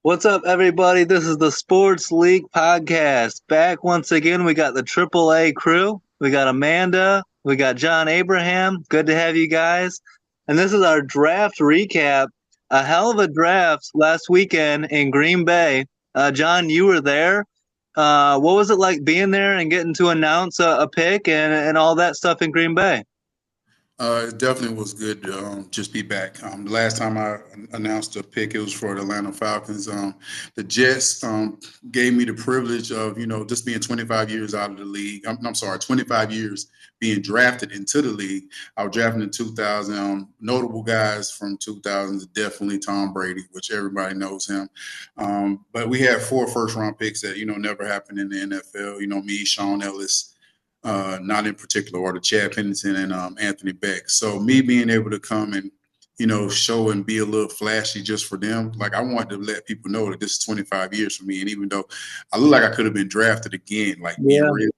What's up, everybody? This is the Sports League Podcast. Back once again, we got the AAA crew. We got Amanda. We got John Abraham. Good to have you guys. And this is our draft recap. A hell of a draft last weekend in Green Bay. John, you were there. What was it like being there and getting to announce a pick and all that stuff in Green Bay? It definitely was good to just be back. The last time I announced a pick, it was for the Atlanta Falcons. The Jets gave me the privilege of, just being 25 years out of the league. I'm sorry, 25 years being drafted into the league. I was drafted in 2000. Notable guys from 2000 is definitely Tom Brady, which everybody knows him. But we had 4 first-round picks that, never happened in the NFL. Me, Sean Ellis, not in particular order, Chad Pennington and Anthony Beck. So me being able to come and, show and be a little flashy just for them, like I wanted to let people know that this is 25 years for me. And even though I look like I could have been drafted again, like being real.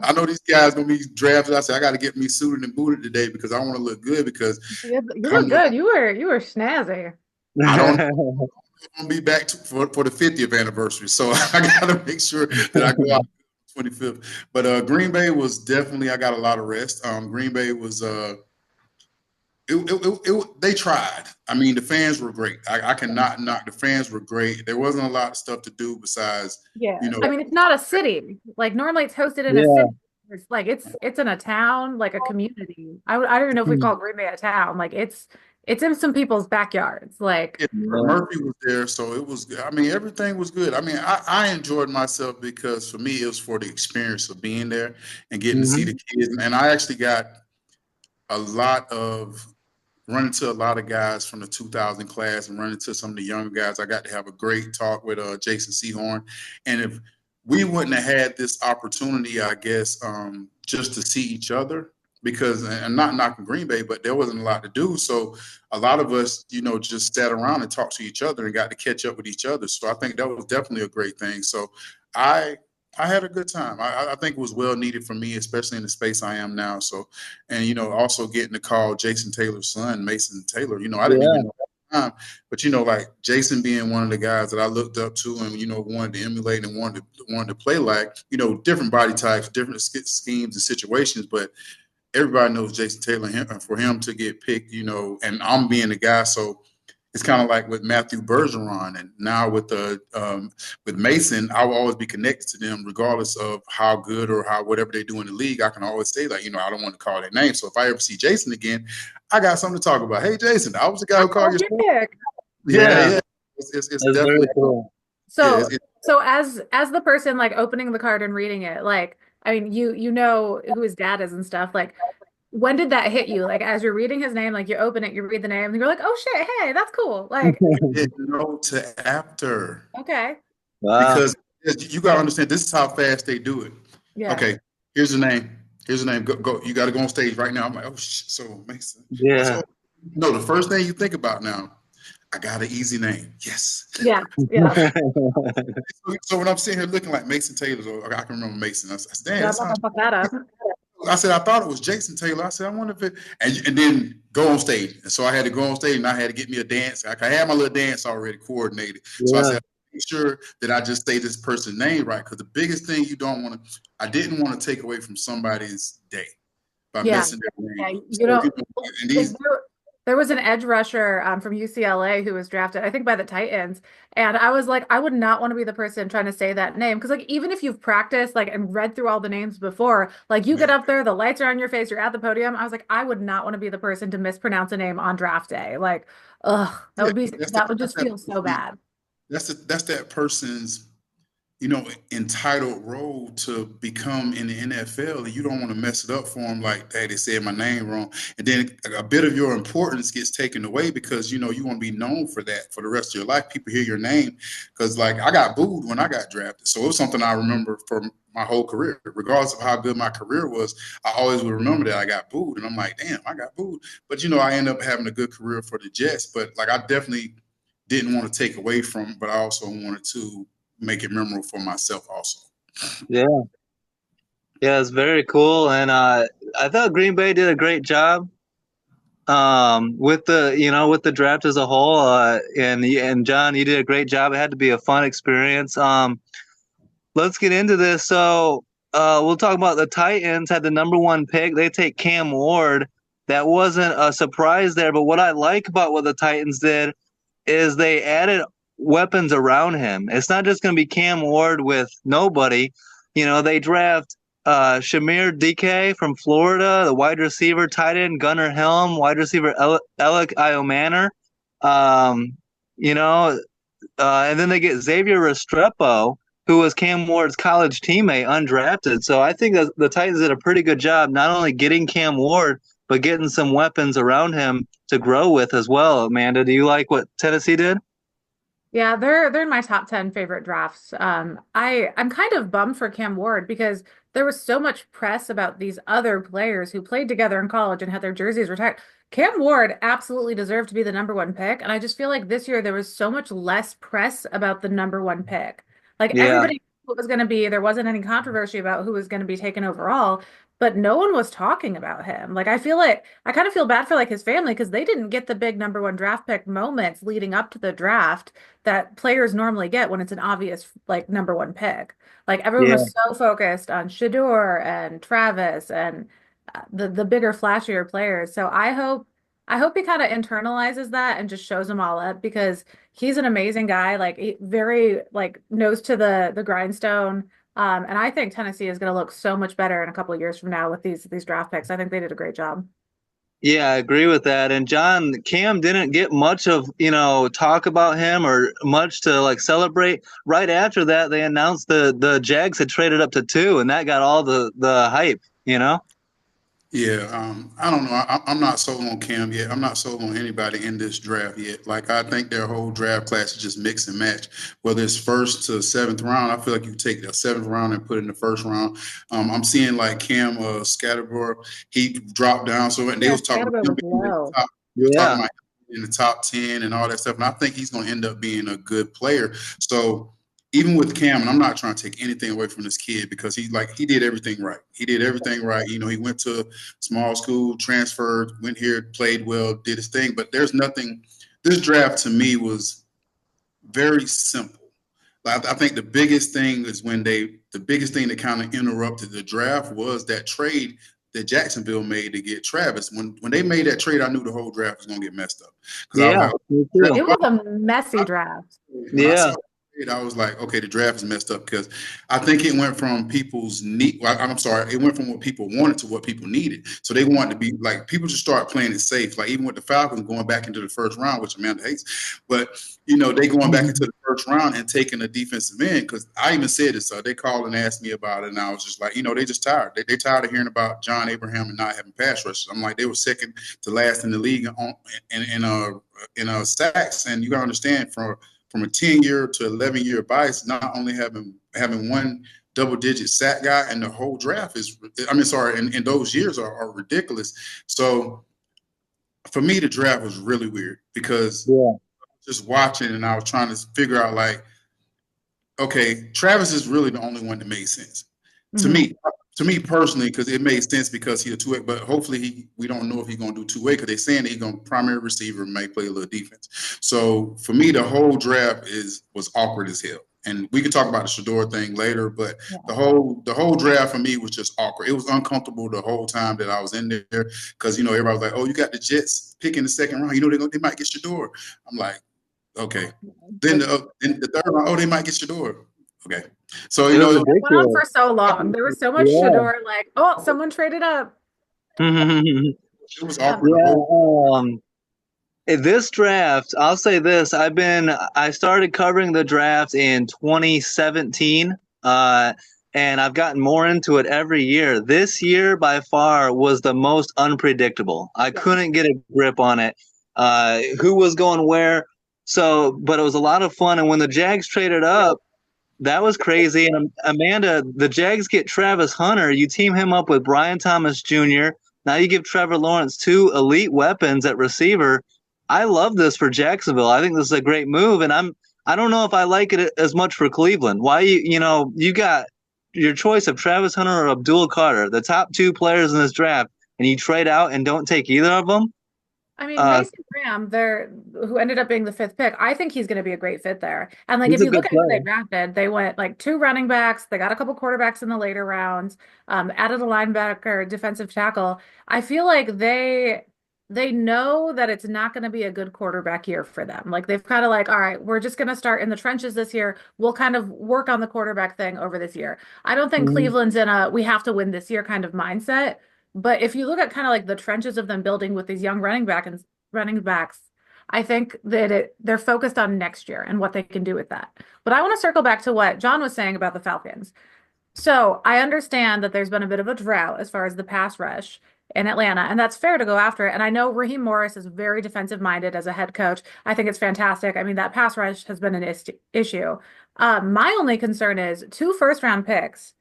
I know these guys gonna be drafted. I said I got to get me suited and booted today because I want to look good. Because you look good. You were snazzy. I don't. I'm gonna be back for the 50th anniversary, so I got to make sure that I go out 25th. But Green Bay was definitely, I got a lot of rest. Green Bay was, they tried. I mean, the fans were great. I cannot knock. The fans were great. There wasn't a lot of stuff to do besides, I mean, it's not a city. Like normally it's hosted in a city. It's like it's in a town, like a community. I don't even know if we call Green Bay a town. Like it's in some people's backyards. Like Murphy was there, so it was. I mean, everything was good. I mean, I enjoyed myself because for me, it was for the experience of being there and getting to see the kids. And I actually got a lot of running to a lot of guys from the 2000 class and running to some of the younger guys. I got to have a great talk with Jason Sehorn, and if we wouldn't have had this opportunity, I guess, just to see each other. Because, and not knocking Green Bay, but there wasn't a lot to do. So a lot of us, just sat around and talked to each other and got to catch up with each other. So I think that was definitely a great thing. So I had a good time. I think it was well needed for me, especially in the space I am now. So, and, also getting to call Jason Taylor's son, Mason Taylor, I didn't even know that time. But, like Jason being one of the guys that I looked up to and, wanted to emulate and wanted to play like, different body types, different schemes and situations. But everybody knows Jason Taylor, and for him to get picked, and I'm being the guy. So it's kind of like with Matthew Bergeron, and now with Mason, I will always be connected to them, regardless of how good or how whatever they do in the league. I can always say like, I don't want to call their name. So if I ever see Jason again, I got something to talk about. Hey, Jason, I was the guy who called you. Yeah. It's definitely cool. So as the person like opening the card and reading it, like. I mean, you know who his dad is and stuff. Like, when did that hit you? Like, as you're reading his name, like you open it, you read the name, and you're like, oh shit, hey, that's cool. Like, to after. Okay. Wow. Because you gotta understand, this is how fast they do it. Yeah. Okay, here's the name. Go. You got to go on stage right now. I'm like, oh shit. So Mason. Yeah. So, no, the first thing you think about now, I got an easy name. Yes. Yeah. So when I'm sitting here looking like Mason Taylor, or I can remember Mason. I said, damn, fuck that up. I said, I thought it was Jason Taylor. I said, I wonder if it, and then go on stage. And so I had to go on stage and I had to get me a dance. I had my little dance already coordinated. So I said, make sure that I just say this person's name right. Because the biggest thing you don't want to, I didn't want to take away from somebody's day by messing their name. There was an edge rusher from UCLA who was drafted, I think, by the Titans. And I was like, I would not want to be the person trying to say that name. Because like, even if you've practiced like and read through all the names before, like you get up there, the lights are on your face, you're at the podium. I was like, I would not want to be the person to mispronounce a name on draft day. Like, ugh, that would just feel so bad. That's that person's entitled role to become in the NFL, and you don't want to mess it up for them. Like, hey, they said my name wrong, and then a bit of your importance gets taken away because you want to be known for that for the rest of your life. People hear your name because, like, I got booed when I got drafted, so it was something I remember for my whole career, regardless of how good my career was. I always would remember that I got booed, and I'm like, damn, I got booed. But I ended up having a good career for the Jets. But like, I definitely didn't want to take away from, but I also wanted to make it memorable for myself also. Yeah, it's very cool. And I thought Green Bay did a great job. with the draft as a whole. And John, you did a great job. It had to be a fun experience. Let's get into this. So, we'll talk about the Titans had the number one pick. They take Cam Ward. That wasn't a surprise there, but what I like about what the Titans did is they added weapons around him. It's not just going to be Cam Ward with nobody. They draft Shamir DK from Florida, the wide receiver, tight end Gunnar Helm, wide receiver Alec Iomanner. And then they get Xavier Restrepo, who was Cam Ward's college teammate, undrafted. So I think that the Titans did a pretty good job not only getting Cam Ward, but getting some weapons around him to grow with as well. Amanda, do you like what Tennessee did? Yeah, they're in my top 10 favorite drafts. I'm kind of bummed for Cam Ward because there was so much press about these other players who played together in college and had their jerseys retired. Cam Ward absolutely deserved to be the number one pick, and I just feel like this year there was so much less press about the number one pick. Like Yeah. everybody knew who it was going to be. There wasn't any controversy about who was going to be taken overall, but no one was talking about him. Like I kind of feel bad for like his family because they didn't get the big number one draft pick moments leading up to the draft that players normally get when it's an obvious like number one pick. Like everyone Yeah. was so focused on Shador and Travis and the bigger, flashier players. So I hope he kind of internalizes that and just shows them all up because he's an amazing guy. Like very like nose to the grindstone. And I think Tennessee is going to look so much better in a couple of years from now with these draft picks. I think they did a great job. Yeah, I agree with that. And John, Cam didn't get much of, talk about him or much to like celebrate. Right after that, they announced the Jags had traded up to 2, and that got all the hype. Yeah, I don't know. I'm not sold on Cam yet. I'm not sold on anybody in this draft yet. Like I think their whole draft class is just mix and match. Whether it's first to seventh round, I feel like you take the seventh round and put it in the first round. I'm seeing like Cam Scatterbo, he dropped down. So and they Yeah, was talking about Scatterbo him was being in the low. top. They was talking Yeah. about him in the top 10 and all that stuff. And I think he's going to end up being a good player. So even with Cam, and I'm not trying to take anything away from this kid because he did everything right. He did everything right. He went to small school, transferred, went here, played well, did his thing. But there's nothing. This draft to me was very simple. I think the biggest thing is the biggest thing that kind of interrupted the draft was that trade that Jacksonville made to get Travis. When they made that trade, I knew the whole draft was gonna get messed up because I was Yeah, me too. It was a messy draft. when I Yeah. saw it, I was like, okay, the draft is messed up because I think it went from people's need. Well, I'm sorry, it went from what people wanted to what people needed. So they wanted to be like people just start playing it safe. Like even with the Falcons going back into the first round, which Amanda hates, but they going back into the first round and taking a defensive end because I even said it. So they called and asked me about it, and I was just like, they just tired. They tired of hearing about John Abraham and not having pass rushes. I'm like, they were second to last in the league in sacks, and you gotta understand from a 10-year to 11-year bias, not only having one double-digit sack guy, and the whole draft and those years are ridiculous. So for me, the draft was really weird because just watching and I was trying to figure out like, okay, Travis is really the only one that made sense to me. To me personally, because it made sense because he's a two-way, but hopefully we don't know if he's going to do two-way because they're saying that he's going to primary receiver and may play a little defense. So for me, the whole draft was awkward as hell. And we can talk about the Shador thing later, but the whole draft for me was just awkward. It was uncomfortable the whole time that I was in there because everybody was like, "Oh, you got the Jets picking the second round. They might get Shador." I'm like, okay. Then the third round, they might get Shador. Okay. So It was It went on ridiculous. for so long. There was so much Yeah. Shador, like, oh, someone traded up. it was awkward. This draft, I'll say this: I started covering the draft in 2017, and I've gotten more into it every year. This year, by far, was the most unpredictable. I couldn't get a grip on it. Who was going where? So, but it was a lot of fun. And when the Jags traded up, that was crazy. And Amanda, the Jags get Travis Hunter. You team him up with Brian Thomas Jr. Now you give Trevor Lawrence 2 elite weapons at receiver. I love this for Jacksonville. I think this is a great move, and I don't know if I like it as much for Cleveland. Why you got your choice of Travis Hunter or Abdul Carter, the top 2 players in this draft, and you trade out and don't take either of them? I mean, Uh, Mason Graham, who ended up being the fifth pick, I think he's going to be a great fit there. And like, he's if a you look good at who they player. drafted, they went like two running backs, they got a couple quarterbacks in the later rounds, added a linebacker, defensive tackle. I feel like they know that it's not going to be a good quarterback year for them. Like they've kind of like, all right, we're just going to start in the trenches this year. We'll kind of work on the quarterback thing over this year. I don't think Mhm. Cleveland's in a we have to win this year kind of mindset. But if you look at kind of like the trenches of them building with these young running backs, I think that they're focused on next year and what they can do with that. But I want to circle back to what John was saying about the Falcons. So I understand that there's been a bit of a drought as far as the pass rush in Atlanta, and that's fair to go after it. And I know Raheem Morris is very defensive minded as a head coach. I think it's fantastic. I mean, that pass rush has been an issue. My only concern is two first round picks.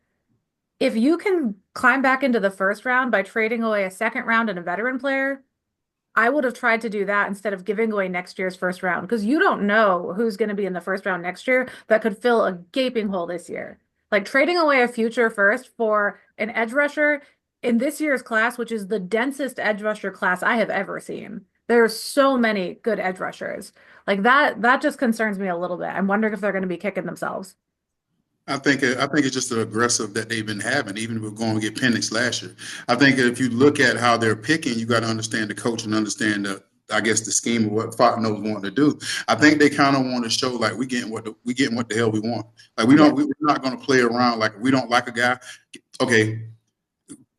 If you can climb back into the first round by trading away a second round and a veteran player, I would have tried to do that instead of giving away next year's first round because you don't know who's going to be in the first round next year that could fill a gaping hole this year. Like trading away a future first for an edge rusher in this year's class, which is the densest edge rusher class I have ever seen. There are so many good edge rushers. Like that just concerns me a little bit. I'm wondering if they're going to be kicking themselves. I think it's just the aggressive that they've been having, even with going to get Penix last year. I think if you look at how they're picking, you got to understand the coach and understand I guess the scheme of what Fontenot's wanting to do. I think they kind of want to show like we getting what the hell we want. Like we're not going to play around like if we don't like a guy. Okay,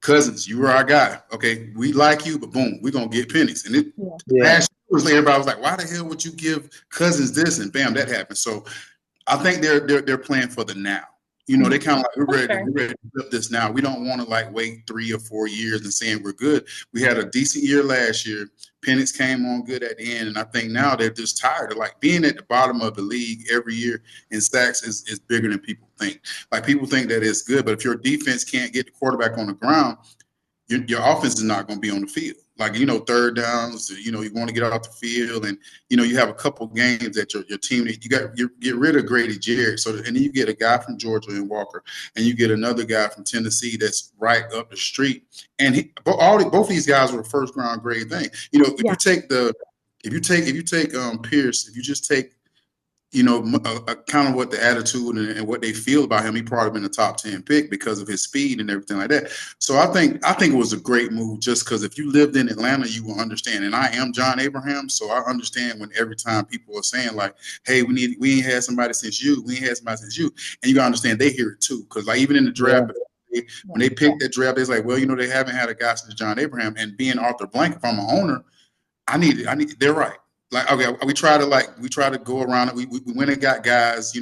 Cousins, you were our guy. Okay, we like you, but boom, we're gonna get Penix. And Yeah. last year was everybody was like, why the hell would you give Cousins this? And bam, that happened. So I think they're playing for the now. You know, they kind of like we're ready to flip this now. We don't want to like wait 3 or 4 years and saying we're good. We had a decent year last year. Penix came on good at the end, and I think now they're just tired of like being at the bottom of the league every year in sacks is bigger than people think. Like people think that it's good, but if your defense can't get the quarterback on the ground, your offense is not going to be on the field. Like, third downs, you want to get off the field and, you have a couple games that your team, you get rid of Grady Jarrett. So, and then you get a guy from Georgia and Walker, and you get another guy from Tennessee that's right up the street. And both these guys were first round grade thing. If you take Pierce, if you just take kind of what the attitude and what they feel about him. He probably been a top 10 pick because of his speed and everything like that. So I think it was a great move just because if you lived in Atlanta, you will understand. And I am John Abraham, so I understand when every time people are saying like, "Hey, we ain't had somebody since you. We ain't had somebody since you," and you gotta understand they hear it too because like even in the draft. Yeah. When they picked that draft, it's like, well, they haven't had a guy since John Abraham. And being Arthur Blank, if I'm an owner, I need. They're right. Like, okay, we try to go around it. We went and got guys. We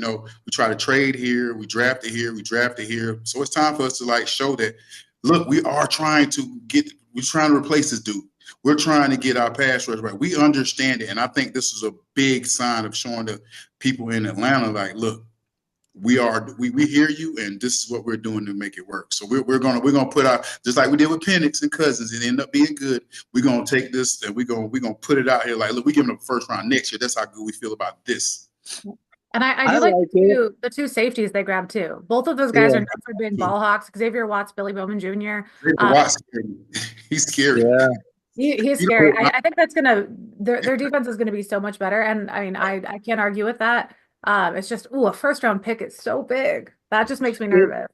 try to trade here. We drafted here. We drafted here. So it's time for us to like show that. Look, we're trying to replace this dude. We're trying to get our pass rush right. We understand it, and I think this is a big sign of showing the people in Atlanta, like, look, we hear you, and this is what we're doing to make it work. So we're gonna put out just like we did with Penix and Cousins. It ended up being good. We're gonna take this and we're gonna put it out here. Like, look, we give them a first round next year. That's how good we feel about this. And I do like the two safeties they grabbed too. Both of those guys are known for being ball hawks. Xavier Watts, Billy Bowman Jr. Watts, he's scary. Yeah. He's scary. I think that's their defense is gonna be so much better. And I mean, I can't argue with that. It's just, a first round pick is so big. That just makes me nervous.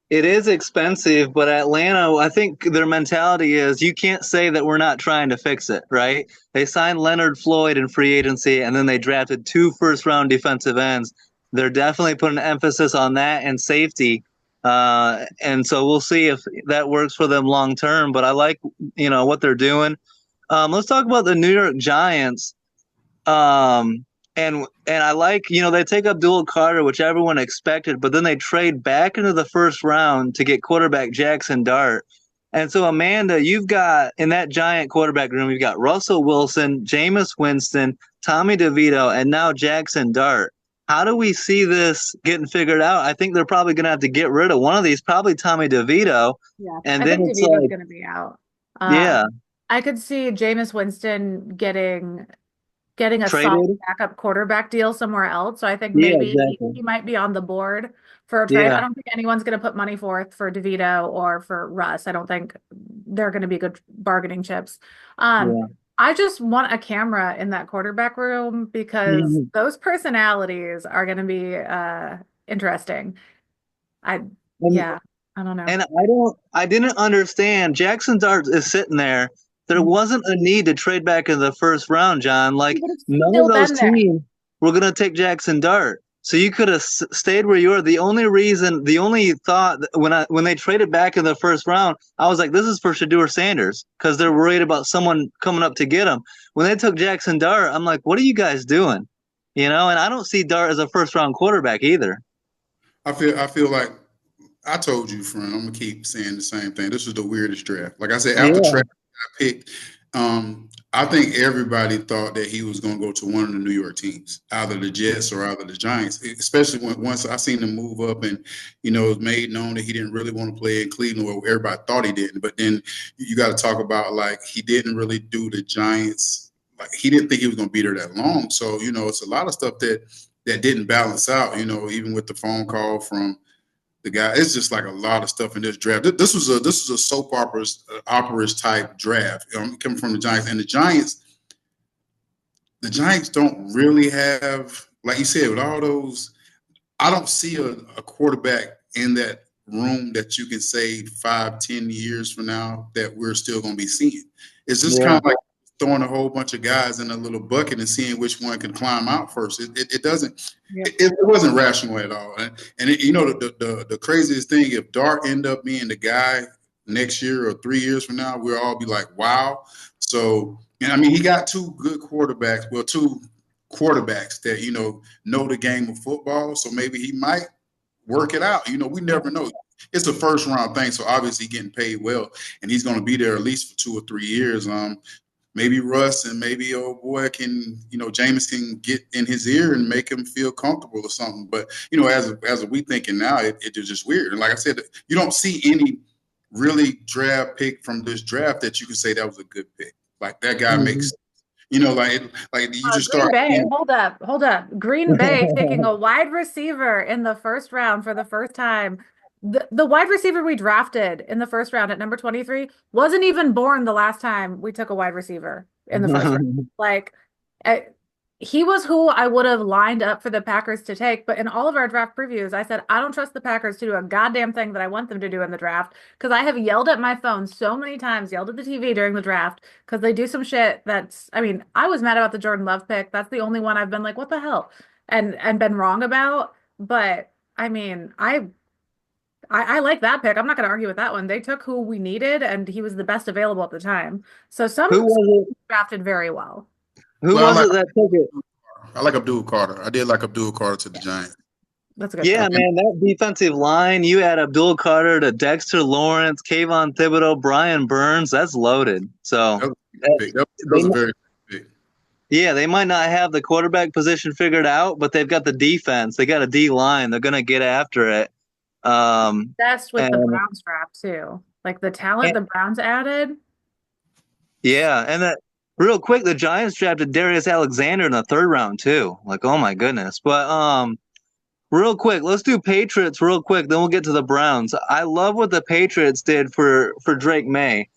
It is expensive, but Atlanta, I think their mentality is you can't say that we're not trying to fix it, right? They signed Leonard Floyd in free agency, and then they drafted 2 first-round defensive ends. They're definitely putting an emphasis on that and safety. And so we'll see if that works for them long term. But I like, what they're doing. Let's talk about the New York Giants. And I like, they take Abdul Carter, which everyone expected, but then they trade back into the first round to get quarterback Jackson Dart. And so, Amanda, you've got in that Giant quarterback room, you've got Russell Wilson, Jameis Winston, Tommy DeVito, and now Jackson Dart. How do we see this getting figured out? I think they're probably going to have to get rid of one of these, probably Tommy DeVito. Yeah, and I then think it's DeVito's like, going to be out. yeah, I could see Jameis Winston getting a traded. solid backup quarterback deal somewhere else. So I think maybe exactly. he might be on the board for a trade. Yeah. I don't think anyone's going to put money forth for DeVito or for Russ. I don't think they're going to be good bargaining chips. I just want a camera in that quarterback room because Mhm. those personalities are going to be interesting. I, And yeah, I don't know. and I didn't understand. Jackson Dart is sitting there. There Mhm. wasn't a need to trade back in the first round, John. He Like would have none of still those been there. teams were gonna take Jackson Dart. So you could have stayed where you were. The only thought when they traded back in the first round, I was like, this is for Shedeur Sanders because they're worried about someone coming up to get him. When they took Jackson Dart, I'm like, what are you guys doing? You know, and I don't see Dart as a first round quarterback either. I feel like I told you, friend. I'm gonna keep saying the same thing. This was the weirdest draft. Like I said, after Yeah. Travis got picked, I think everybody thought that he was gonna go to one of the New York teams, either the Jets or either the Giants. Especially when once I seen him move up and it was made known that he didn't really want to play in Cleveland, where everybody thought he didn't. But then you got to talk about like he didn't really do the Giants. Like he didn't think he was gonna be there that long. So it's a lot of stuff that didn't balance out. Even with the phone call from the guy. It's just like a lot of stuff in this draft. This was a soap operas type draft coming from the Giants, and the Giants don't really have, like you said, with all those. I don't see a quarterback in that room that you can say 5, 10 years from now that we're still going to be seeing. It's just kind Yeah. of like throwing a whole bunch of guys in a little bucket and seeing which one can climb out first. It doesn't. Yeah. It wasn't rational at all. And the craziest thing, if Dart end up being the guy next year or 3 years from now, we'll all be like, wow. So, and I mean, he got two good quarterbacks. Well, two quarterbacks that know the game of football. So maybe he might work it out. We never know. It's a first round thing, so obviously getting paid well, and he's going to be there at least for 2 or 3 years. Maybe Russ and maybe old boy can, Jameis can get in his ear and make him feel comfortable or something. But as we thinking now, it is just weird. And like I said, you don't see any really draft pick from this draft that you can say that was a good pick. Like that guy Mhm. makes, like you just Green start. Bay, hold up. Green Bay taking a wide receiver in the first round for the first time. The wide receiver we drafted in the first round at number 23 wasn't even born the last time we took a wide receiver in the first round. Like, uh, he was who I would have lined up for the Packers to take. But in all of our draft previews, I said, I don't trust the Packers to do a goddamn thing that I want them to do in the draft because I have yelled at my phone so many times, yelled at the TV during the draft because they do some shit I mean, I was mad about the Jordan Love pick. That's the only one I've been like, what the hell? And been wrong about. But I mean, I like that pick. I'm not going to argue with that one. They took who we needed, and he was the best available at the time. So Who some was it? drafted very well. Who Well, was it that took it? I like Abdul Carter. I did like Abdul Carter to the Giants. That's a good Yeah, pick. And man, that defensive line, you add Abdul Carter to Dexter Lawrence, Kayvon Thibodeau, Brian Burns, that's loaded. So, that was a uh, big pick. That they, was a very big pick. yeah, they might not have the quarterback position figured out, but they've got the defense. They got a D line. They're going to get after it. Best with the And, Browns draft too. Like the talent and the Browns added. yeah, and that real quick, the Giants drafted Darius Alexander in the third round too. Like, oh my goodness. But real quick, let's do Patriots real quick, then we'll get to the Browns. I love what the Patriots did for Drake May.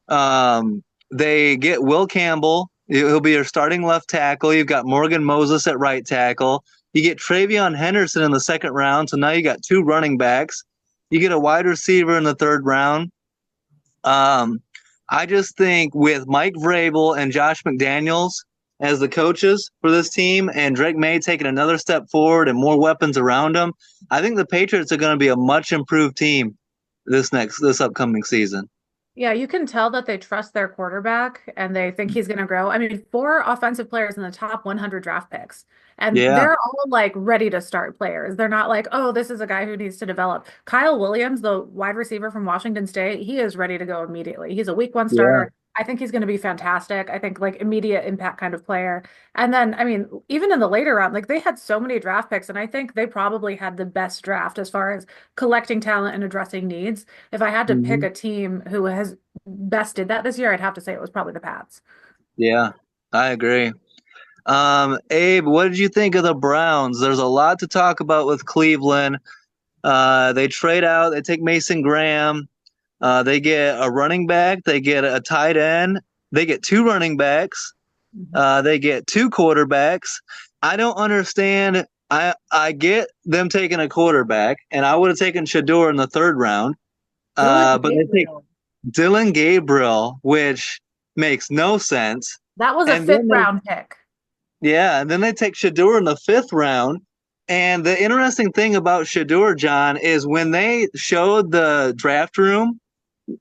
They get Will Campbell. He'll be your starting left tackle. You've got Morgan Moses at right tackle. You get Travion Henderson in the second round. So now you got two running backs. You get a wide receiver in the third round. Um, I just think with Mike Vrabel and Josh McDaniels as the coaches for this team and Drake May taking another step forward and more weapons around him, I think the Patriots are going to be a much improved team this upcoming season. Yeah, you can tell that they trust their quarterback and they think he's going to grow. I mean, four offensive players in the top 100 draft picks, and Yeah. they're all like ready to start players. They're not like, oh, this is a guy who needs to develop. Kyle Williams, the wide receiver from Washington State, he is ready to go immediately. He's a week one Yeah. starter. I think he's going to be fantastic. I think like immediate impact kind of player. And then, I mean, even in the later round, like they had so many draft picks, and I think they probably had the best draft as far as collecting talent and addressing needs. If I had to pick Mhm. a team who has best did that this year, I'd have to say it was probably the Pats. Yeah, I agree. Abe, what did you think of the Browns? There's a lot to talk about with Cleveland. They trade out, they take Mason Graham. They get a running back, they get a tight end, They get 2 running backs. They get 2 quarterbacks. I don't understand. I get them taking a quarterback, and I would have taken Shador in the 3rd round. Dylan But they take Gabriel. Dylan Gabriel, which makes no sense. That was a And fifth then round pick. and then they take Shador in the 5th round. And the interesting thing about Shador, John, is when they showed the draft room,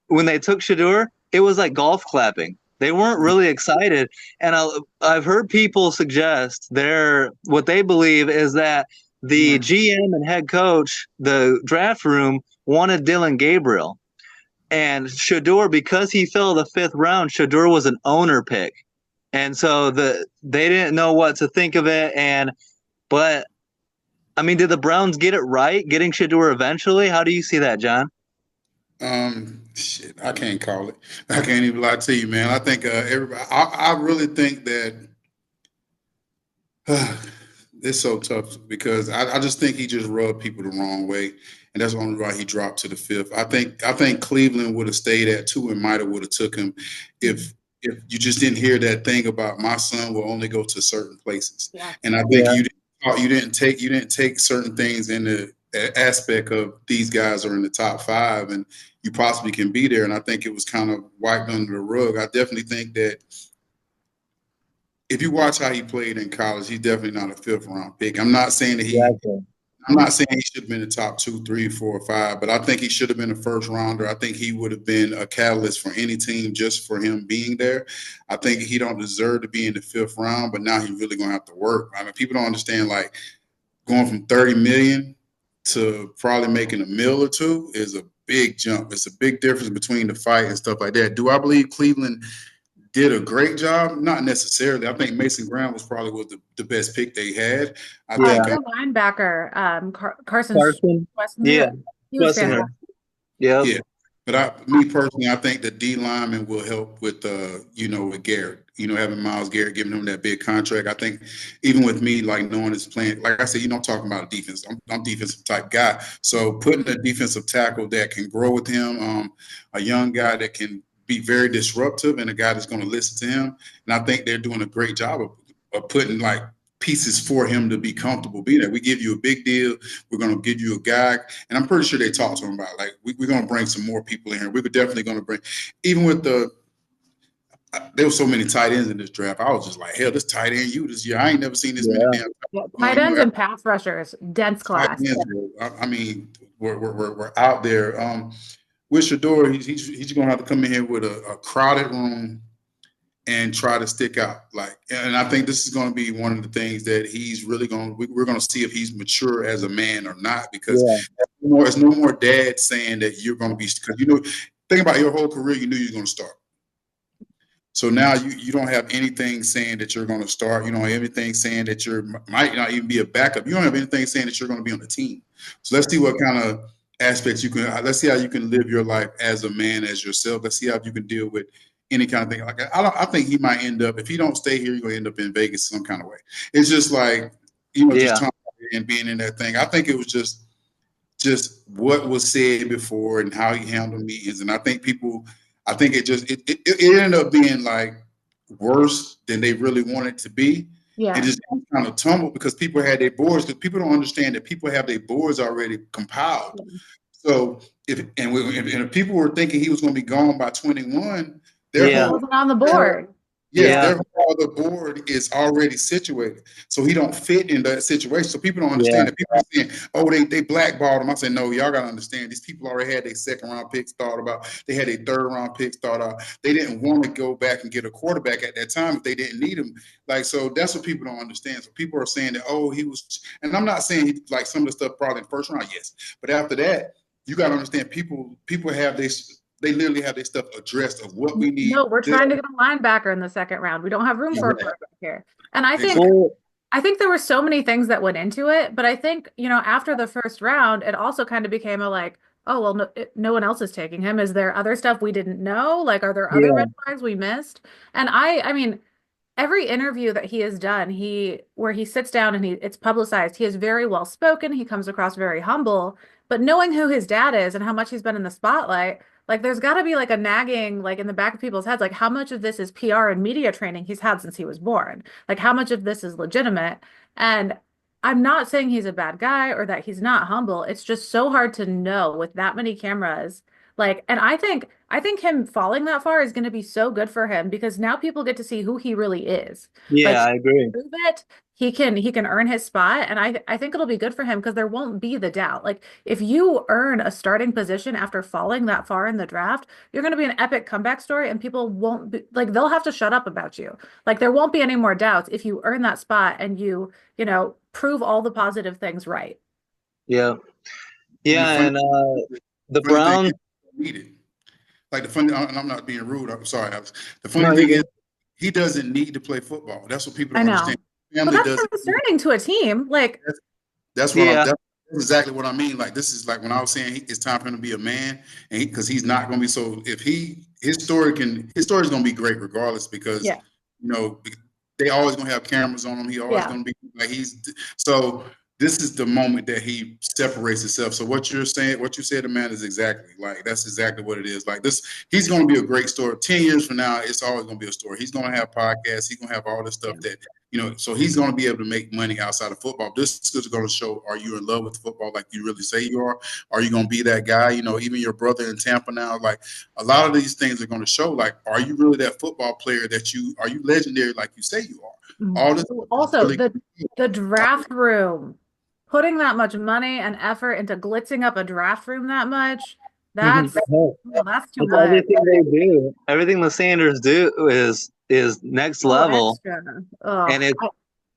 when they took Shador, it was like golf clapping. They weren't really excited. And I've heard people suggest what they believe is that the GM and head coach, the draft room, wanted Dylan Gabriel. And Shador, because he fell the 5th round, Shador was an owner pick. And so they didn't know what to think of it. But I mean, did the Browns get it right, getting Shador eventually? How do you see that, John? Shit, I can't call it. I can't even lie to you, man. I think everybody. I really think that it's so tough because I just think he just rubbed people the wrong way, and that's the only why he dropped to the 5th. I think Cleveland would have stayed at 2 and might have would have took him if you just didn't hear that thing about my son will only go to certain places. Yeah. And I think you didn't take certain things in the aspect of these guys are in the top 5 and you possibly can be there. And I think it was kind of wiped under the rug. I definitely think that if you watch how he played in college, he's definitely not a 5th-round pick. I'm not saying that I'm not saying he should have been the top 2, 3, 4, or 5, but I think he should have been a 1st-rounder. I think he would have been a catalyst for any team just for him being there. I think he don't deserve to be in the 5th round, but now he's really going to have to work. I mean, people don't understand, like, going from $30 million to probably making $1 million or $2 million is a big jump. It's a big difference between the fight and stuff like that. Do I believe Cleveland did a great job? Not necessarily. I think Mason Graham was the best pick they had. I think The linebacker, Carson. Yeah. He was fantastic. Yeah. But me personally, I think the D lineman will help with with Garrett. Having Myles Garrett, giving him that big contract. I think even with me, like knowing his plan, like I said, I'm talking about a defense. I'm defensive type guy. So putting a defensive tackle that can grow with him, a young guy that can be very disruptive, and a guy that's going to listen to him. And I think they're doing a great job of putting like pieces for him to be comfortable being there. We give you a big deal. We're going to give you a guy. And I'm pretty sure they talked to him about, like, we're going to bring some more people in here. We were definitely going to bring, even with there were so many tight ends in this draft. I was just like, hell, this tight end this year. I ain't never seen this many damn tight ends and pass rushers, dense class. I mean, we're out there. With Shador, he's going to have to come in here with a crowded room and try to stick out. And I think this is going to be one of the things that he's really we're going to see if he's mature as a man or not, because it's no more dad saying that you're going to be, because think about your whole career, you knew you were going to start. So now you don't have anything saying that you're going to start. You don't have anything saying that you might not even be a backup. You don't have anything saying that you're going to be on the team. So let's see what kind of aspects let's see how you can live your life as a man, as yourself. Let's see how you can deal with any kind of thing. Like I think he might end up, if he don't stay here, you're going to end up in Vegas some kind of way. It's just like, just talking and being in that thing. I think it was just what was said before and how he handled meetings. And I think it ended up being like worse than they really wanted to be. Yeah. It just kind of tumbled because people had their boards, because people don't understand that people have their boards already compiled. So if people were thinking he was going to be gone by 21, he wasn't on the board. Therefore the board is already situated, so he don't fit in that situation. So people don't understand that. People are saying, "Oh, they blackballed him." I say, "No, y'all got to understand. These people already had their 2nd-round picks thought about. They had their 3rd-round picks thought out. They didn't want to go back and get a quarterback at that time if they didn't need him. So that's what people don't understand. So people are saying that, oh, he was, and I'm not saying like some of the stuff probably in the 1st round, yes, but after that, you got to understand people have this. They literally have their stuff addressed of what we need. No, we're trying to get a linebacker in the 2nd round. We don't have room for a quarterback here. And I think there were so many things that went into it, but I think, after the 1st round, it also kind of became a like, oh, well, no one else is taking him. Is there other stuff we didn't know? Like, are there other red flags we missed? And I mean, every interview that he has done, where he sits down and it's publicized, he is very well spoken. He comes across very humble, but knowing who his dad is and how much he's been in the spotlight, like there's got to be like a nagging like in the back of people's heads, like how much of this is PR and media training he's had since he was born? Like how much of this is legitimate? And I'm not saying he's a bad guy or that he's not humble. It's just so hard to know with that many cameras. Like, and I think him falling that far is going to be so good for him because now people get to see who he really is. Like Yeah, I agree. prove it, he can earn his spot, and I think it'll be good for him because there won't be the doubt. Like if you earn a starting position after falling that far in the draft, you're going to be an epic comeback story, and people won't be like they'll have to shut up about you. Like there won't be any more doubts if you earn that spot and you prove all the positive things right. Yeah. And the Yeah, funny, and the funny thing Browns. is, he needed. Like the funny, and I'm not being rude. I'm sorry, Alex. The No, funny you thing is, good. he doesn't need to play football. That's what people I don't know. understand. But Family that's doesn't. concerning to a team. Like, That's what I'm. Yeah, That's exactly what I mean. Like this is like when I was saying it's time for him to be a man, and because he's not going to be. So if his story is going to be great regardless because yeah, you know they always going to have cameras on him. He always yeah. going to be like he's so. This is the moment that he separates himself. So what you're saying, what you said, man, is exactly like that's exactly what it is. Like this, he's going to be a great story. 10 years from now, it's always going to be a story. He's going to have podcasts. He's going to have all this stuff that so he's going to be able to make money outside of football. This is going to show, are you in love with football like you really say you are? Are you going to be that guy? Even your brother in Tampa now, like a lot of these things are going to show, like, are you really that football player are you legendary like you say you are? All this Also, really, the draft room, putting that much money and effort into glitzing up a draft room that much, that's that's well, that's too much. everything they do. Everything the Sanders do is next So level, extra. Ugh. and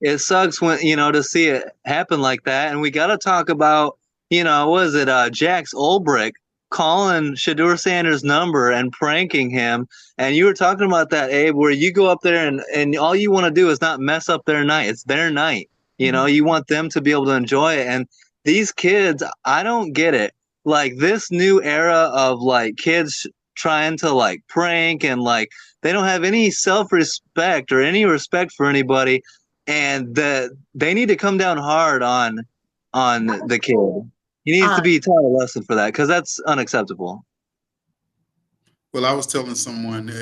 it sucks when to see it happen like that. And we got to talk about was it Jax Ulbrich calling Shadur Sanders' number and pranking him. And you were talking about that, Abe, where you go up there and all you want to do is not mess up their night. It's their night. You want them to be able to enjoy it. And these kids, I don't get it. Like this new era of like kids trying to like prank and like they don't have any self-respect or any respect for anybody, and they need to come down hard on the kid. He needs to be taught a lesson for that because that's unacceptable. well, I was telling someone,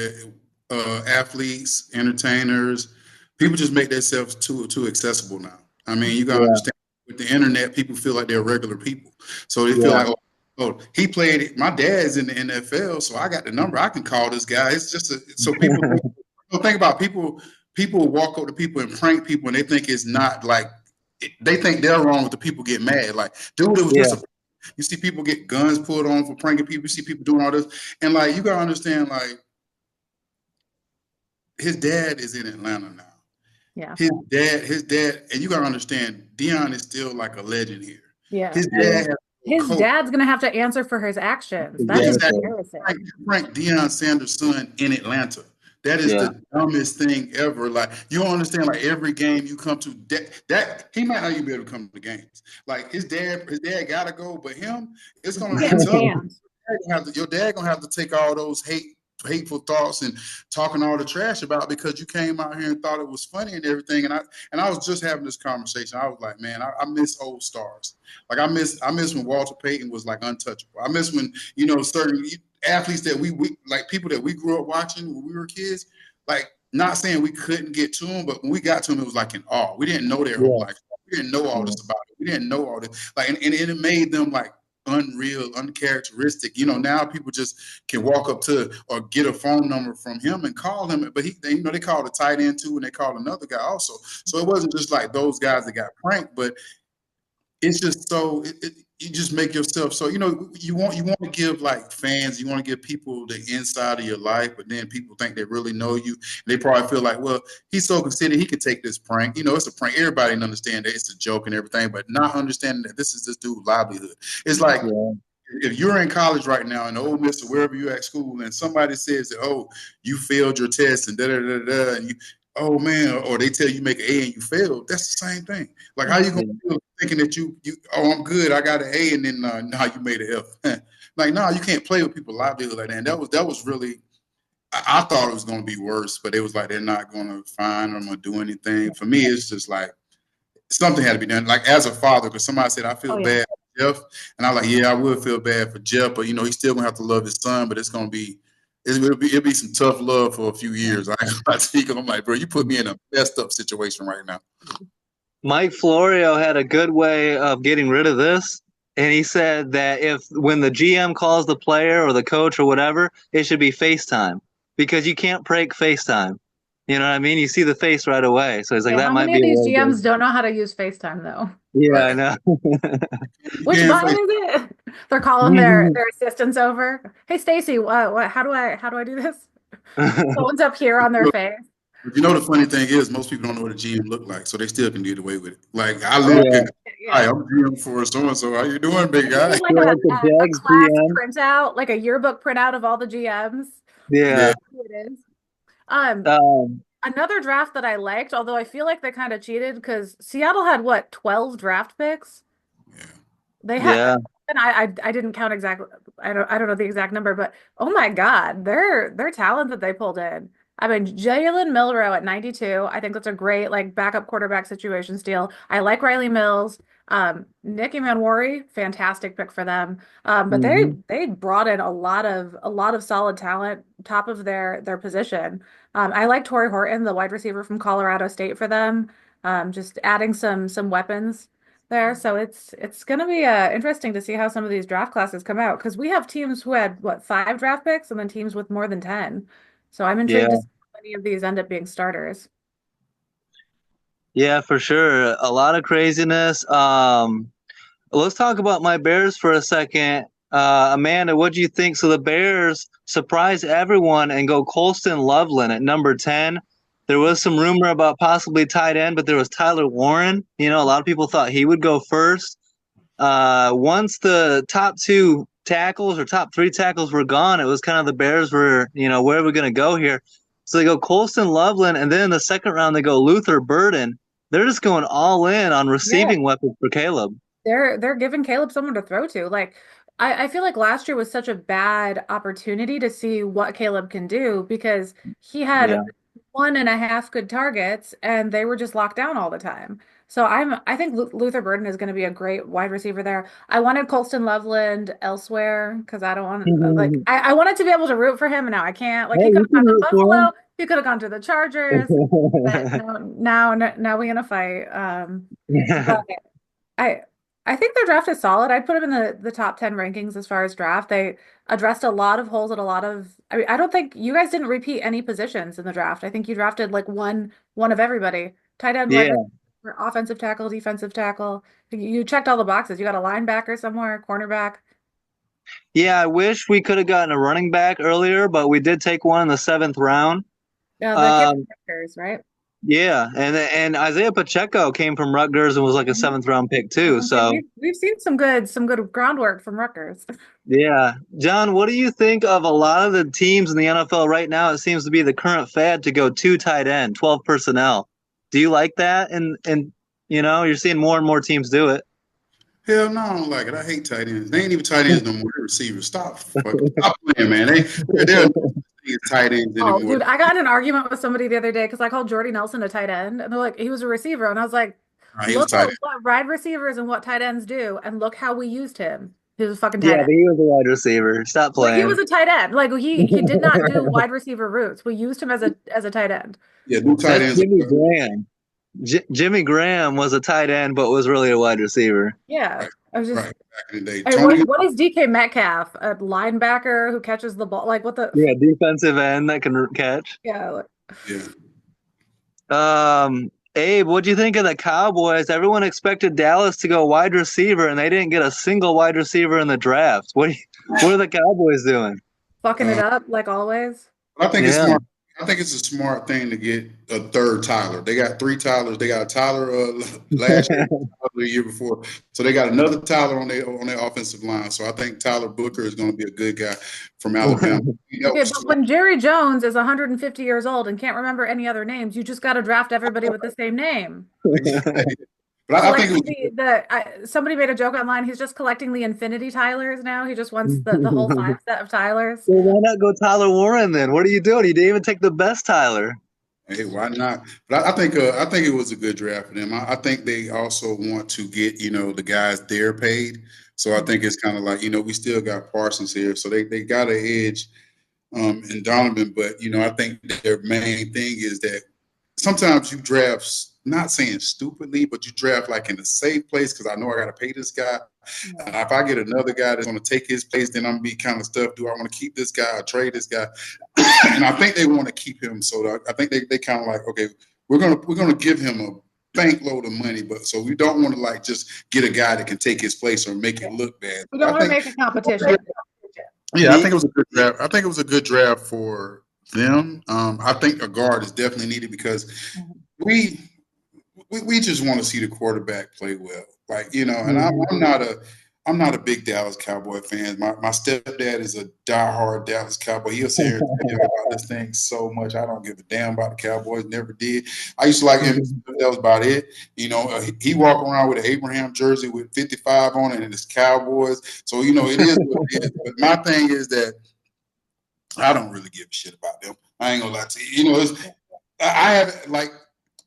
athletes, entertainers, people just make themselves too accessible now. I mean, you gotta understand with the internet, people feel like they're regular people, so they feel like, oh, he played. My dad's in the NFL, so I got the number. I can call this guy. It's just so people think about people. People walk up to people and prank people, and they think it's not like they think they're wrong with the people get mad. Like, dude, it was just a. You see people get guns pulled on for pranking people. You see people doing all this, and like you gotta understand, like his dad is in Atlanta now. Yeah. His dad, and you gotta understand, Deion is still like a legend here. Yeah. His dad. His dad's gonna have to answer for his actions. That's Exactly. embarrassing. Frank Deion Sanders' son in Atlanta. That is the dumbest thing ever. Like you don't understand. Like every game you come to, that he might not even be able to come to the games. Like his dad gotta go, but him, it's gonna be tough. Your dad gonna have to take all those hateful thoughts and talking all the trash about because you came out here and thought it was funny and everything. And I was just having this conversation. I was like, man, I miss old stars. Like I miss when Walter Payton was like untouchable. I miss when certain athletes that we like people that we grew up watching when we were kids. Like not saying we couldn't get to them, but when we got to them, it was like in awe. We didn't know their whole life. We didn't know all this about it. We didn't know all this. Like and it made them like unreal, uncharacteristic. Now people just can walk up to or get a phone number from him and call him. But they called a tight end too, and they called another guy also. So it wasn't just like those guys that got pranked, but it's just so you just make yourself so you want to give like fans, you want to give people the inside of your life, but then people think they really know you. And they probably feel like, well, he's so conceited, he could take this prank. It's a prank. Everybody can understand that it's a joke and everything, but not understanding that this is this dude's livelihood. It's like if you're in college right now in Ole Miss or wherever you're at school, and somebody says that, oh, you failed your test and da and you. Oh man, or they tell you make an A and you failed. That's the same thing. Like how you gonna feel thinking that you I'm good, I got an A, and then now you made an F. Like no, you can't play with people's livelihood like that. And that was really. I thought it was gonna be worse, but it was like they're not gonna fine them or do anything. For me, it's just like something had to be done. Like as a father, because somebody said I feel bad. Jeff, and I'm like, yeah, I would feel bad for Jeff, but he's still gonna have to love his son. But it'll be some tough love for a few years. I'm like, bro, you put me in a messed up situation right now. Mike Florio had a good way of getting rid of this. And he said that when the GM calls the player or the coach or whatever, it should be FaceTime because you can't break FaceTime. You know what I mean? You see the face right away. So he's like, that might be. How many of these GMs don't know how to use FaceTime though? Yeah, right. I know. Which button is it? They're calling their assistants over. Hey, Stacy, what? How do I do this? Phone's up here on their face. The funny thing is, most people don't know what a GM look like, so they still can get away with it. Like I look hi, I'm GM for so-and-so. How you doing, big guy? Like a class printout, like a yearbook printout of all the GMs. Yeah. It is. Another draft that I liked, although I feel like they kind of cheated because Seattle had 12 draft picks? Yeah. They had, and I didn't count exactly. I don't know the exact number, but oh my God, their talent that they pulled in. I mean, Jalen Milroe at 92. I think that's a great backup quarterback situation steal. I like Riley Mills. Nick Emanwari, fantastic pick for them. But they brought in a lot of solid talent, top of their position. I like Torrey Horton, the wide receiver from Colorado State for them. Just adding some weapons there. So it's going to be interesting to see how some of these draft classes come out because we have teams who had 5 draft picks and then teams with more than 10. So I'm intrigued to see how many of these end up being starters. Yeah, for sure. A lot of craziness. Let's talk about my Bears for a second. Amanda, what do you think? So the Bears surprise everyone and go Colston Loveland at number 10. There was some rumor about possibly tight end, but there was Tyler Warren. A lot of people thought he would go first. Once the top 2 tackles or top 3 tackles were gone, it was kind of the Bears were, where are we going to go here? So they go Colston Loveland, and then in the second round they go Luther Burden. They're just going all in on receiving weapons for Caleb. They're giving Caleb someone to throw to. I feel like last year was such a bad opportunity to see what Caleb can do because he had 1.5 good targets and they were just locked down all the time. So I think Luther Burden is going to be a great wide receiver there. I wanted Colston Loveland elsewhere because I don't want I wanted to be able to root for him and now I can't. He could have gone to Buffalo, he could have gone to the Chargers. But now we're gonna fight. But I think their draft is solid. I'd put them in the top 10 rankings as far as draft. They addressed a lot of holes at a lot of. I don't think you guys didn't repeat any positions in the draft. I think you drafted one of everybody. Tight end, offensive tackle, defensive tackle. You checked all the boxes. You got a linebacker somewhere, cornerback. Yeah, I wish we could have gotten a running back earlier, but we did take one in the 7th round. Yeah, the Rutgers, right? Yeah, and Isaiah Pacheco came from Rutgers and was like a 7th round pick too. So we've seen some good groundwork from Rutgers. Yeah, John, what do you think of a lot of the teams in the NFL right now? It seems to be the current fad to go 2 tight end, 12 personnel. Do you like that? And you're seeing more and more teams do it. Hell no, I don't like it. I hate tight ends. They ain't even tight ends no more. They're receivers. Stop playing, man. They're tight ends anymore. Dude, I got in an argument with somebody the other day because I called Jordy Nelson a tight end, and they're like, he was a receiver, and I was like, look at what wide receivers and what tight ends do, and look how we used him. He was a fucking tight end. Yeah, he was a wide receiver. Stop playing. He was a tight end. He did not do wide receiver routes. We used him as a tight end. Yeah, new tight ends. Jimmy Graham. Jimmy Graham was a tight end, but was really a wide receiver. Yeah, right. I was just. Right. Back in the day. What is DK Metcalf? A linebacker who catches the ball? What the? Yeah, defensive end that can catch. Yeah. Yeah. Abe, what do you think of the Cowboys? Everyone expected Dallas to go wide receiver, and they didn't get a single wide receiver in the draft. What are the Cowboys doing? Fucking it up like always. I think it's smart. I think it's a smart thing to get a 3rd Tyler. They got 3 Tylers. They got a Tyler last year, the year before. So they got another Tyler on their offensive line. So I think Tyler Booker is going to be a good guy from Alabama. Okay, but when Jerry Jones is 150 years old and can't remember any other names, you just got to draft everybody with the same name. But I think somebody made a joke online. He's just collecting the infinity Tylers now. He just wants the whole 5 set of Tylers. Well, why not go Tyler Warren then? What are you doing? You didn't even take the best Tyler. Hey, why not? But I think it was a good draft for them. I think they also want to get the guys there paid. So I think it's kind of like, we still got Parsons here. So they got an edge in Donovan. But, I think their main thing is that sometimes you draft, not saying stupidly, but you draft like in a safe place because I know I got to pay this guy. If I get another guy that's going to take his place, then I'm going to be kind of stuff. Do I want to keep this guy or trade this guy? And I think they want to keep him. So I think they kind of like, okay, we're gonna give him a bank load of money, but so we don't want to like just get a guy that can take his place or make it look bad. We don't want to make a competition. Yeah, I think it was a good draft. I think it was a good draft for them. I think a guard is definitely needed because we just want to see the quarterback play well. Like, and I'm not a big Dallas Cowboy fan. My stepdad is a diehard Dallas Cowboy. He'll say about this thing so much. I don't give a damn about the Cowboys. Never did. I used to like him. That was about it. He walked around with an Abraham jersey with 55 on it and it's Cowboys. So, it is what it is. But my thing is that I don't really give a shit about them. I ain't gonna lie to you. I haven't, like,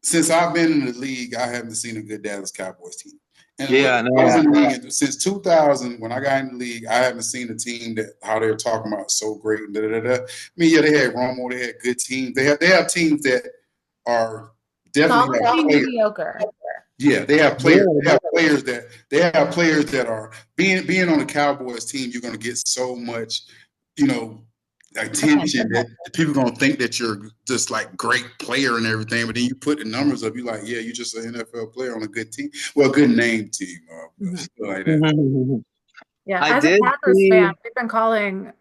since I've been in the league, I haven't seen a good Dallas Cowboys team. And since 2000, when I got in the league, I haven't seen a team that how they're talking about so great. I mean, yeah, they had Romo, they had good teams. They have teams that are definitely mediocre. Yeah, they have players. They have players that are being on the Cowboys team. You're going to get so much, attention that people are going to think that you're just like great player and everything. But then you put the numbers up, you're like, yeah, you're just an NFL player on a good team. Well, a good name team. Like that. Yeah, as a Packers fan, we've been calling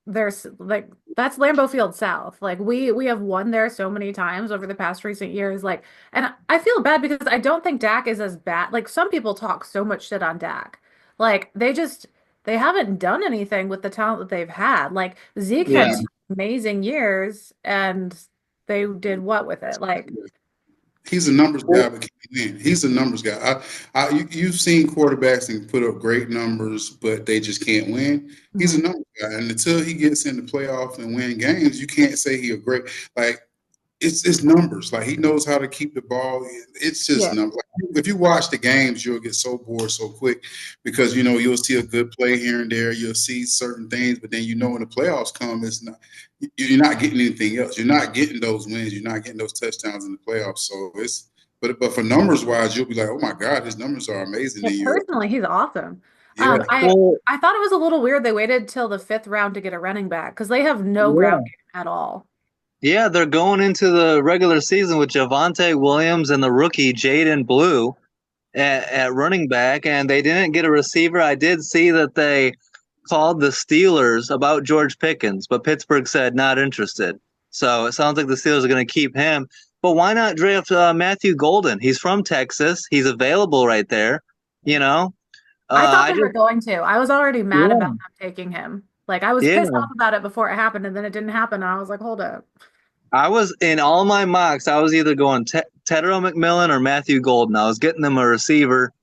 there's like that's Lambeau Field South. Like we have won there so many times over the past recent years. Like, and I feel bad because I don't think Dak is as bad. Like some people talk so much shit on Dak. Like they haven't done anything with the talent that they've had. Like Zeke had 2 amazing years and they did what with it? Like he's a numbers guy, but he's a numbers guy. You've seen quarterbacks and put up great numbers, but they just can't win. He's a numbers guy, and until he gets in the playoffs and win games, you can't say he's a great. Like it's numbers. Like he knows how to keep the ball. It's just numbers. Like, if you watch the games, you'll get so bored so quick because you'll see a good play here and there. You'll see certain things, but then when the playoffs come, it's not. You're not getting anything else. You're not getting those wins. You're not getting those touchdowns in the playoffs. So but for numbers wise, you'll be like, oh my God, his numbers are amazing. Yeah, personally, he's awesome. Yeah. I thought it was a little weird they waited till the 5th round to get a running back because they have no ground game at all. Yeah, they're going into the regular season with Javonte Williams and the rookie Jaden Blue at running back, and they didn't get a receiver. I did see that they called the Steelers about George Pickens, but Pittsburgh said not interested. So it sounds like the Steelers are going to keep him. But why not draft Matthew Golden? He's from Texas. He's available right there. I thought they were going to. I was already mad about them taking him. Like I was pissed off about it before it happened, and then it didn't happen. And I was like, hold up. I was in all my mocks. I was either going Tedero McMillan or Matthew Golden. I was getting them a receiver,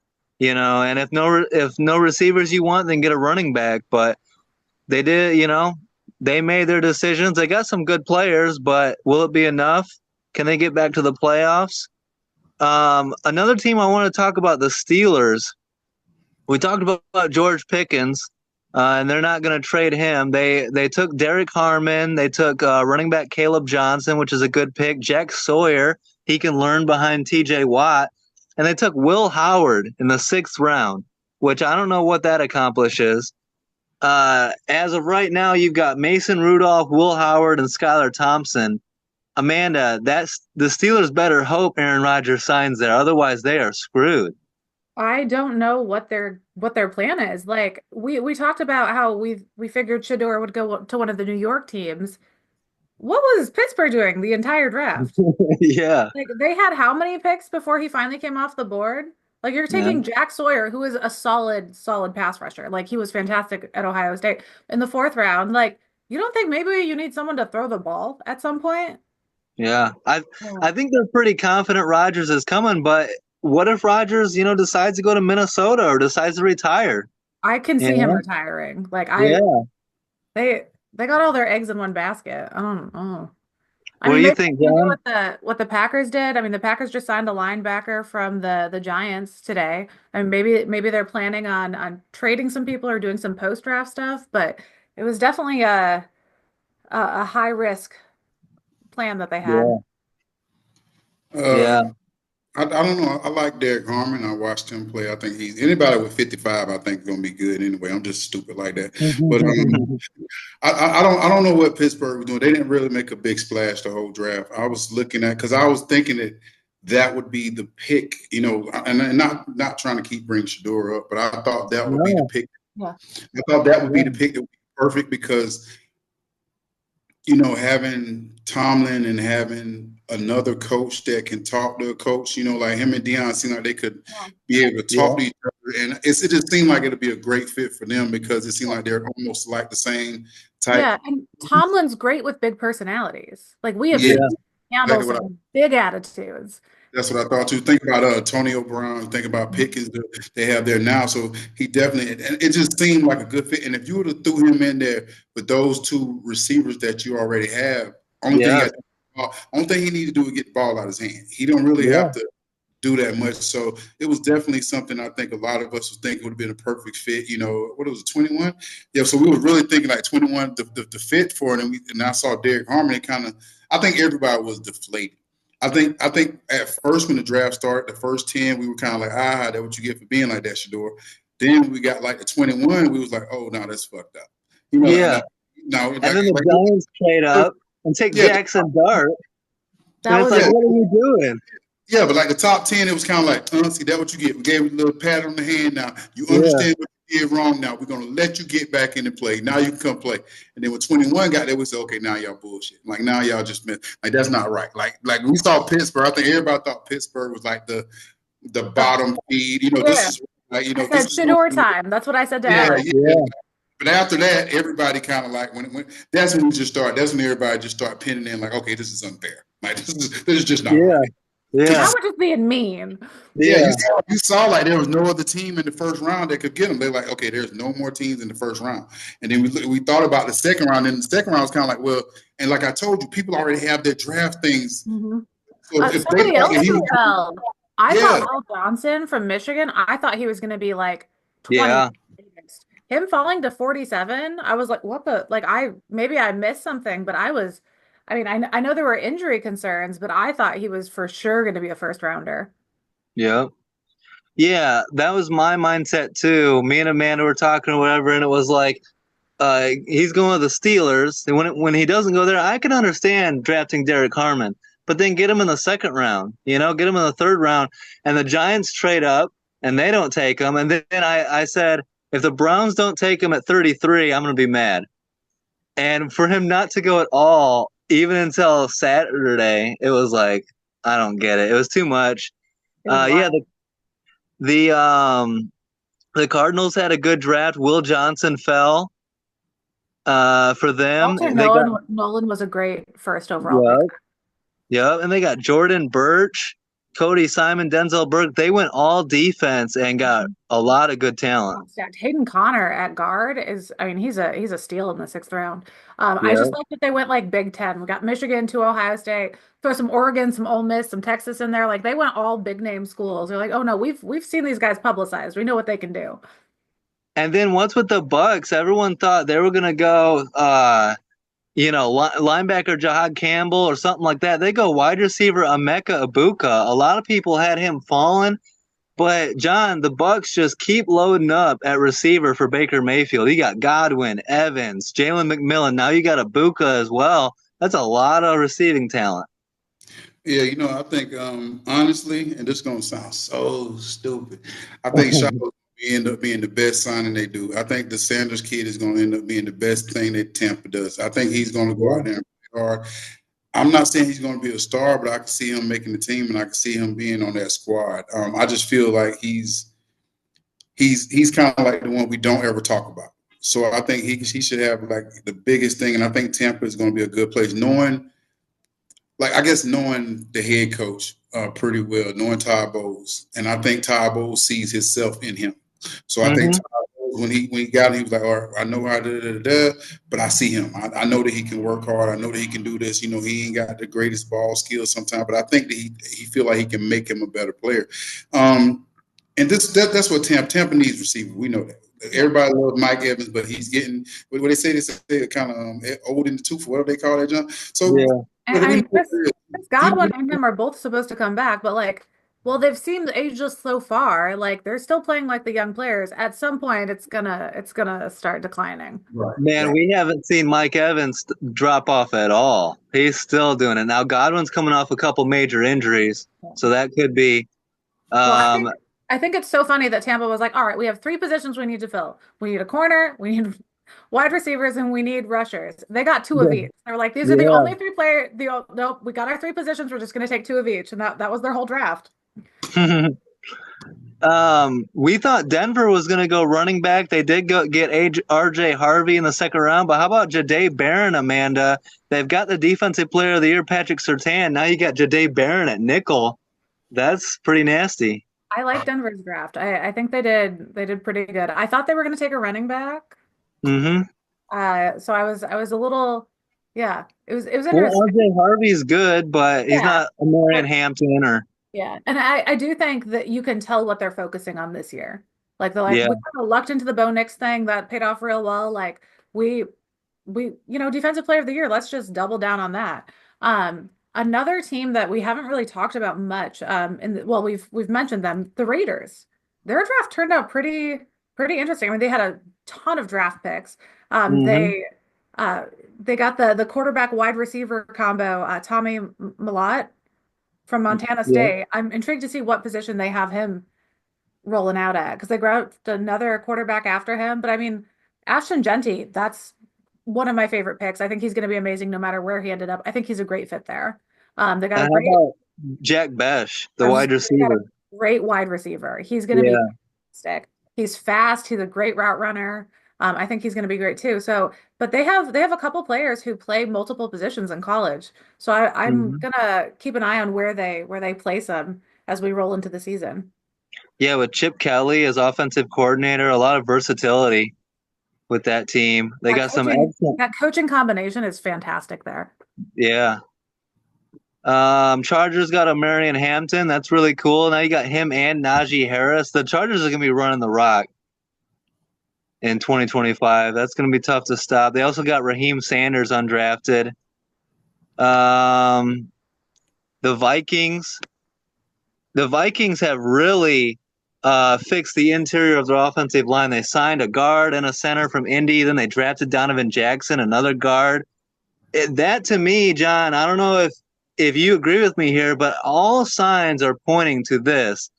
and if no receivers you want, then get a running back. But they did, they made their decisions. They got some good players, but will it be enough? Can they get back to the playoffs? Another team I want to talk about, the Steelers. We talked about George Pickens. And they're not going to trade him. They took Derek Harmon. They took running back Caleb Johnson, which is a good pick. Jack Sawyer, he can learn behind T.J. Watt. And they took Will Howard in the 6th round, which I don't know what that accomplishes. As of right now, you've got Mason Rudolph, Will Howard, and Skylar Thompson. Amanda, the Steelers better hope Aaron Rodgers signs there. Otherwise, they are screwed. I don't know what their plan is. Like we talked about how we figured Shedeur would go to one of the New York teams. What was Pittsburgh doing the entire draft? Yeah. Like they had how many picks before he finally came off the board? Like you're taking Jack Sawyer, who is a solid pass rusher. Like he was fantastic at Ohio State in the 4th round. Like you don't think maybe you need someone to throw the ball at some point? Yeah. I think they're pretty confident Rodgers is coming, but what if Rodgers, decides to go to Minnesota or decides to retire? I can see him retiring. Like they got all their eggs in one basket. I don't know. I What do mean, you maybe think, they can do John? what the Packers did. I mean, the Packers just signed a linebacker from the Giants today. And maybe they're planning on trading some people or doing some post draft stuff, but it was definitely a high risk plan that they had. Yeah, Uh, yeah. I don't know. I like Derek Harmon. I watched him play. I think he's anybody with 55. I think is gonna be good anyway. I'm just stupid like that. But I don't know what Pittsburgh was doing. They didn't really make a big splash the whole draft. I was looking at because I was thinking that that would be the pick, you know, and not trying to keep bringing Shador up, but I thought that would be the No, pick. Yeah. I thought that would be yeah, the pick that would be perfect because you know, having Tomlin and having another coach that can talk to a coach, you know, like him and Deion seem like they could Yeah. be able to talk yeah, to each other. And it just seemed like it'd be a great fit for them because it seemed like they're almost like the same type. Yeah, and Tomlin's great with big personalities. Like we have Yeah, seen yeah, him handle exactly what some big attitudes. that's what I thought too. Think about Antonio Brown. Think about Pickens that they have there now. So he definitely, and it just seemed like a good fit. And if you would have threw him in there with those two receivers that you already have, yeah, only thing he needs to do is get the ball out of his hand. He don't really yeah, have to do that much. So it was definitely something I think a lot of us was thinking would have been a perfect fit. You know, what it was 21? Yeah, so we were really thinking like 21, the fit for it. And I saw Derek Harmon, it kind of, I think everybody was deflated. I think at first when the draft started, the first 10, we were kind of like, that's what you get for being like that, Shador. Then we got like the 21, we was like, oh no, that's fucked up. You know, yeah. no, And then the Giants trade up and take yeah, Jackson Dart, and That it's was like, yeah, what are you doing? yeah, but like the top 10, it was kind of like, see, that's what you get. We gave you a little pat on the hand. Now you Yeah, understand what you did wrong. Now we're gonna let you get back into play. Now you can come play. And then when 21 got there, we said, okay, now y'all bullshit. Like now y'all just like that's not right. Like we saw Pittsburgh. I think everybody thought Pittsburgh was like the bottom feed. You know, this yeah. is like I this said is Shador time. That's what I said to yeah, Evan. yeah. yeah, But after that, everybody kind of like when that's when we just start. That's when everybody just start pinning in like, okay, this is unfair. Like this is just not yeah, right. Now yeah, we're just being mean. Yeah, yeah. you saw like there was no other team in the first round that could get them. They're like, okay, there's no more teams in the first round. And then we thought about the second round, and the second round was kind of like, well, and like I told you, people already have their draft things. Hmm. So if they Somebody thought else that he who was, fell. I thought yeah, Will Johnson from Michigan, I thought he was going to be like 20. Yeah. Him falling to 47, I was like, what the? Like, maybe I missed something, but I mean, I know there were injury concerns, but I thought he was for sure going to be a first rounder. Yeah. Yeah, that was my mindset too. Me and Amanda were talking or whatever, and it was like, he's going to the Steelers. And when he doesn't go there, I can understand drafting Derek Harmon, but then get him in the second round, get him in the third round, and the Giants trade up and they don't take him. And then I said, if the Browns don't take him at 33, I'm going to be mad. And for him not to go at all, even until Saturday, it was like, I don't get it. It was too much. It was Yeah, wild. the Cardinals had a good draft. Will Johnson fell for them. Walter They got Nolan was a great first overall pick. yeah, yeah, and they got Jordan Birch, Cody Simon, Denzel Burke. They went all defense and got a lot of good talent. Stacked. Hayden Connor at guard I mean, he's a steal in the sixth round. I Yeah, just like that they went like Big Ten. We got Michigan to Ohio State, throw some Oregon, some Ole Miss, some Texas in there. Like they went all big name schools. They're like, oh no, we've seen these guys publicized. We know what they can do. and then what's with the Bucks? Everyone thought they were gonna go, linebacker Jahad Campbell or something like that. They go wide receiver Emeka Ibuka. A lot of people had him falling. But John, the Bucks just keep loading up at receiver for Baker Mayfield. You got Godwin, Evans, Jalen McMillan. Now you got Ibuka as well. That's a lot of receiving talent. yeah. You know, I think honestly, and this is gonna sound so stupid. I think Shotgun end up being the best signing they do. I think the Sanders kid is going to end up being the best thing that Tampa does. I think he's going to go out there and play hard. I'm not saying he's going to be a star, but I can see him making the team, and I can see him being on that squad. I just feel like he's kind of like the one we don't ever talk about. So I think he should have like the biggest thing, and I think Tampa is going to be a good place. Knowing the head coach pretty well, knowing Todd Bowles, and I think Todd Bowles sees himself in him. So I think Mm-hmm. Todd when he got it, he was like, "All right, I know how to, but I see him. I know that he can work hard. I know that he can do this. He ain't got the greatest ball skills sometimes, but I think that he feel like he can make him a better player. And that's what Tampa needs receiver. We know that. Everybody loves Mike Evans, but he's getting what they say. They say kind of old in the tooth, whatever they call that, John. So Yeah. And Chris Godwin and him are both supposed to come back, but well, they've seemed ageless so far. Like they're still playing like the young players. At some point, it's gonna start declining. Right. Man, we haven't seen Mike Evans drop off at all. He's still doing it. Now Godwin's coming off a couple major injuries, so that could be. Well, I think it's so funny that Tampa was like, all right, we have 3 positions we need to fill. We need a corner, we need wide receivers, and we need rushers. They got 2 of each. They're like, these are the only 3 players. Nope, we got our 3 positions. We're just going to take 2 of each. And that was their whole draft. We thought Denver was going to go running back. They did get RJ Harvey in the second round, but how about Jahdae Barron, Amanda? They've got the defensive player of the year, Patrick Surtain. Now you got Jahdae Barron at nickel. That's pretty nasty. I like Denver's draft. I think they did pretty good. I thought they were going to take a running back. Mm-hmm. So I was a little, yeah, it was Well, interesting. RJ Harvey's good, but he's not a Marion Hampton or. Yeah, and I do think that you can tell what they're focusing on this year. Like they're like, Yeah. we kind of lucked into the Bo Nix thing that paid off real well. Like we defensive player of the year, let's just double down on that. Another team that we haven't really talked about much, we've mentioned them, the Raiders. Their draft turned out pretty interesting. I mean, they had a ton of draft picks. They got the quarterback wide receiver combo, Tommy Mellott from Montana State. I'm intrigued to see what position they have him rolling out at because they grabbed another quarterback after him. But I mean, Ashton Genty, that's one of my favorite picks. I think he's going to be amazing no matter where he ended up. I think he's a great fit there. They got How about Jack Besh, the wide receiver? Great wide receiver. He's going to be fantastic. He's fast. He's a great route runner. I think he's going to be great too. So, but they have a couple players who play multiple positions in college. So I'm gonna keep an eye on where they place them as we roll into the season. Yeah, with Chip Kelly as offensive coordinator, a lot of versatility with that team. They got some excellent. That coaching combination is fantastic there. Yeah. Chargers got a Marion Hampton. That's really cool. Now you got him and Najee Harris. The Chargers are gonna be running the rock in 2025. That's going to be tough to stop. They also got Raheem Sanders undrafted. The Vikings have really fixed the interior of their offensive line. They signed a guard and a center from Indy. Then they drafted Donovan Jackson, another guard. That to me, John, I don't know if you agree with me here, but all signs are pointing to this.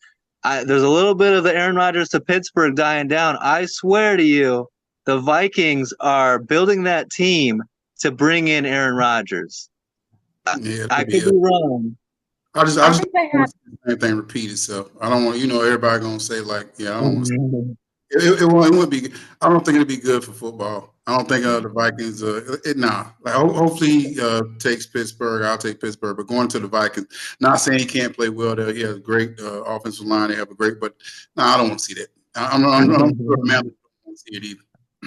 There's a little bit of the Aaron Rodgers to Pittsburgh dying down. I swear to you, the Vikings are building that team to bring in Aaron Rodgers. I could be wrong. I just want the same thing repeat itself. I don't want everybody gonna say like, I don't want to. It wouldn't be. I don't think it'd be good for football. I don't think the Vikings. Hopefully he takes Pittsburgh. I'll take Pittsburgh. But going to the Vikings, not saying he can't play well. There, he has a great offensive line. They have a great, but no, I don't want to see that. I'm sure Amanda don't see it either.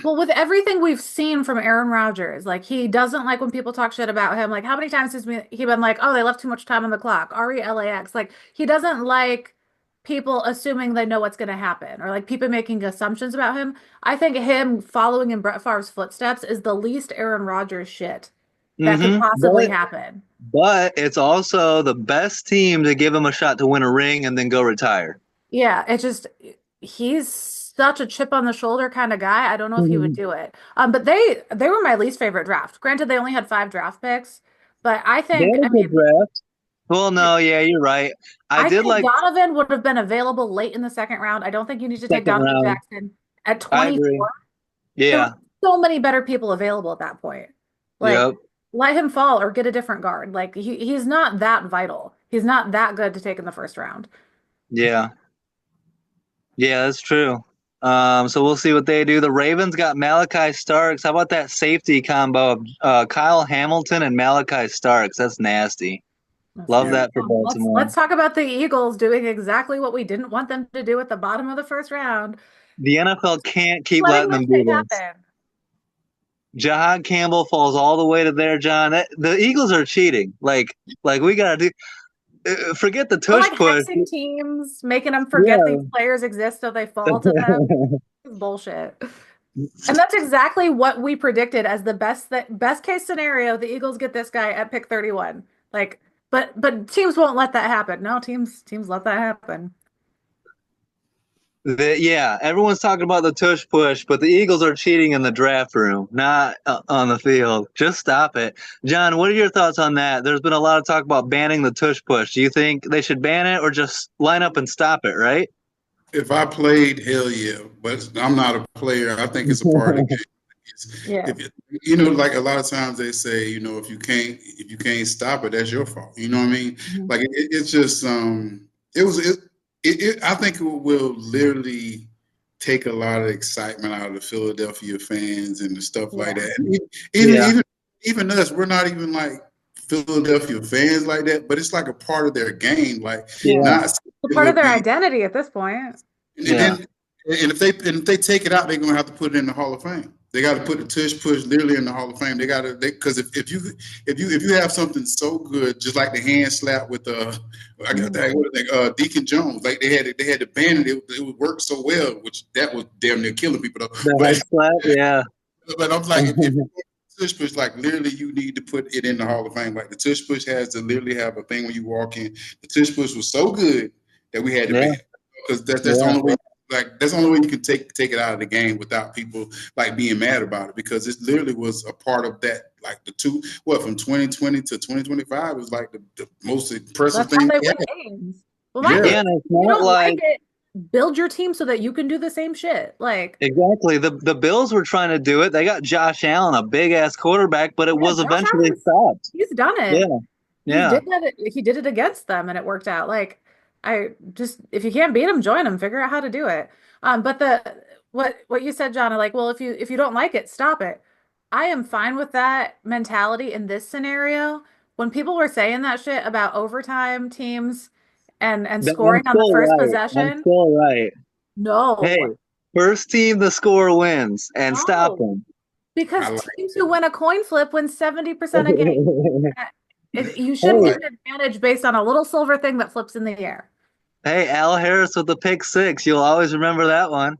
Well, with everything we've seen from Aaron Rodgers, like he doesn't like when people talk shit about him. Like how many times has he been like, "Oh, they left too much time on the clock." RELAX. Like he doesn't like people assuming they know what's going to happen or like people making assumptions about him. I think him following in Brett Favre's footsteps is the least Aaron Rodgers shit that could possibly happen. But it's also the best team to give him a shot to win a ring and then go retire. Yeah, he's such a chip on the shoulder kind of guy. I don't know if he would do it. But they were my least favorite draft. Granted, they only had 5 draft picks, but I think draft. Well, no, yeah, you're right. I did think Donovan would have been available late in the second round. I don't think you need to take Donovan Jackson at 24. Yeah. So many better people available at that point. Like, let him fall or get a different guard. Like, he's not that vital. He's not that good to take in the first round. Yeah. Yeah, that's true. So we'll see what they do. The Ravens got Malachi Starks. How about that safety combo of Kyle Hamilton and Malachi Starks? That's nasty. That's Love fair. Yeah. that for Baltimore. Let's talk about the Eagles doing exactly what we didn't want them to do at the bottom of the first round. The NFL can't keep Letting letting this them shit do this. happen. Jahad Campbell falls all the way to there, John. The Eagles are cheating. Like we gotta do. Forget the Or tush like push. hexing teams, making them forget these Yeah. players exist so they fall to them. It's bullshit. And that's exactly what we predicted as the best case scenario. The Eagles get this guy at pick 31. Like, but teams won't let that happen. No, teams let that happen. Yeah, everyone's talking about the tush push, but the Eagles are cheating in the draft room, not on the field. Just stop it. John, what are your thoughts on that? There's been a lot of talk about banning the tush push. Do you think they should ban it or just line up and stop it, right? If I played, hell yeah. But I'm not a player. I think it's a part of the game. Yeah. If like a lot of times they say, if you can't stop it, that's your fault. You know what I mean? Mhm. Like it's just it was I think it will literally take a lot of excitement out of the Philadelphia fans and the stuff like Yeah. that. And even Yeah. even even us, we're not even like Philadelphia fans like that, but it's like a part of their game. Like Yeah. Yeah. not It's it part of would their be identity at this point. and Yeah. then and if they take it out, they're gonna have to put it in the Hall of Fame. They got to put the tush push literally in the Hall of Fame. They got to because if you have something so good, just like the hand slap with I got that what is it, Deacon Jones, like they had to ban it. It would work so well, which that was damn near killing people though. The head slap, yeah. But I'm like, if tush push, like literally, you need to put it in the Hall of Fame. Like the tush push has to literally have a thing when you walk in. The tush push was so good that we had to Yeah. ban it because that's the Yeah. only way. Like that's the only way you can take it out of the game without people like being mad about it because it literally was a part of that. Like from 2020 to 2025 was like the most impressive That's how thing they we win had. games. Well, my Yeah, thing Yeah, is, and it's if you not don't like like it, build your team so that you can do the same shit. Like, exactly the Bills were trying to do it. They got Josh Allen, a big ass quarterback, but it yeah, was Josh eventually Allen's stopped. he's done Yeah. it. Yeah. He did it against them and it worked out. Like, I just if you can't beat them, join them. Figure out how to do it. But what you said, John, like, well, if you don't like it, stop it. I am fine with that mentality in this scenario. When people were saying that shit about overtime teams and I'm scoring on the still first right. I'm possession, still right. Hey, no, first team the score wins and stop no, them. I because like teams who that. win a coin flip win 70% of games. You I shouldn't Hey, get like an advantage based on a little silver thing that flips in the air. hey, Al Harris with the pick six. You'll always remember that one.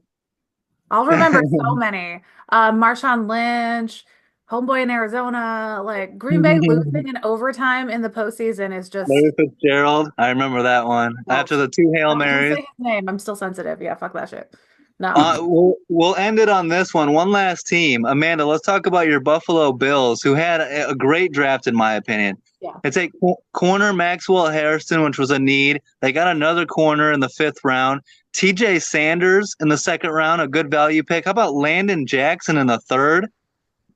I'll remember so many. Marshawn Lynch, Homeboy in Arizona, like Green Bay losing in overtime in the postseason is Larry just, Fitzgerald. I remember that one. oh, After the two Hail don't say Marys. his name. I'm still sensitive. Yeah, fuck that shit. No. We'll end it on this one. One last team. Amanda, let's talk about your Buffalo Bills, who had a great draft, in my opinion. Yeah. It's a corner Maxwell Harrison, which was a need. They got another corner in the fifth round. TJ Sanders in the second round, a good value pick. How about Landon Jackson in the third?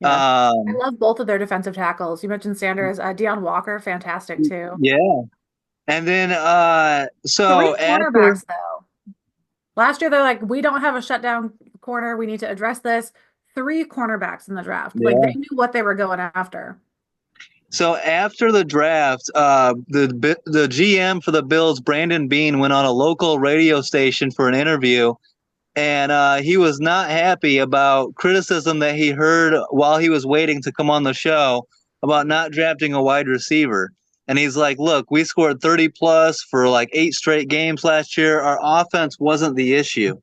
Yeah. I Um, love both of their defensive tackles. You mentioned Sanders, Deion Walker, fantastic too. yeah. And then Three so after cornerbacks though. Last year they're like, we don't have a shutdown corner. We need to address this. Three cornerbacks in the draft. Like yeah. they knew what they were going after. So after the draft, the GM for the Bills, Brandon Beane, went on a local radio station for an interview, and he was not happy about criticism that he heard while he was waiting to come on the show about not drafting a wide receiver. And he's like, "Look, we scored 30 plus for like 8 straight games last year. Our offense wasn't the issue."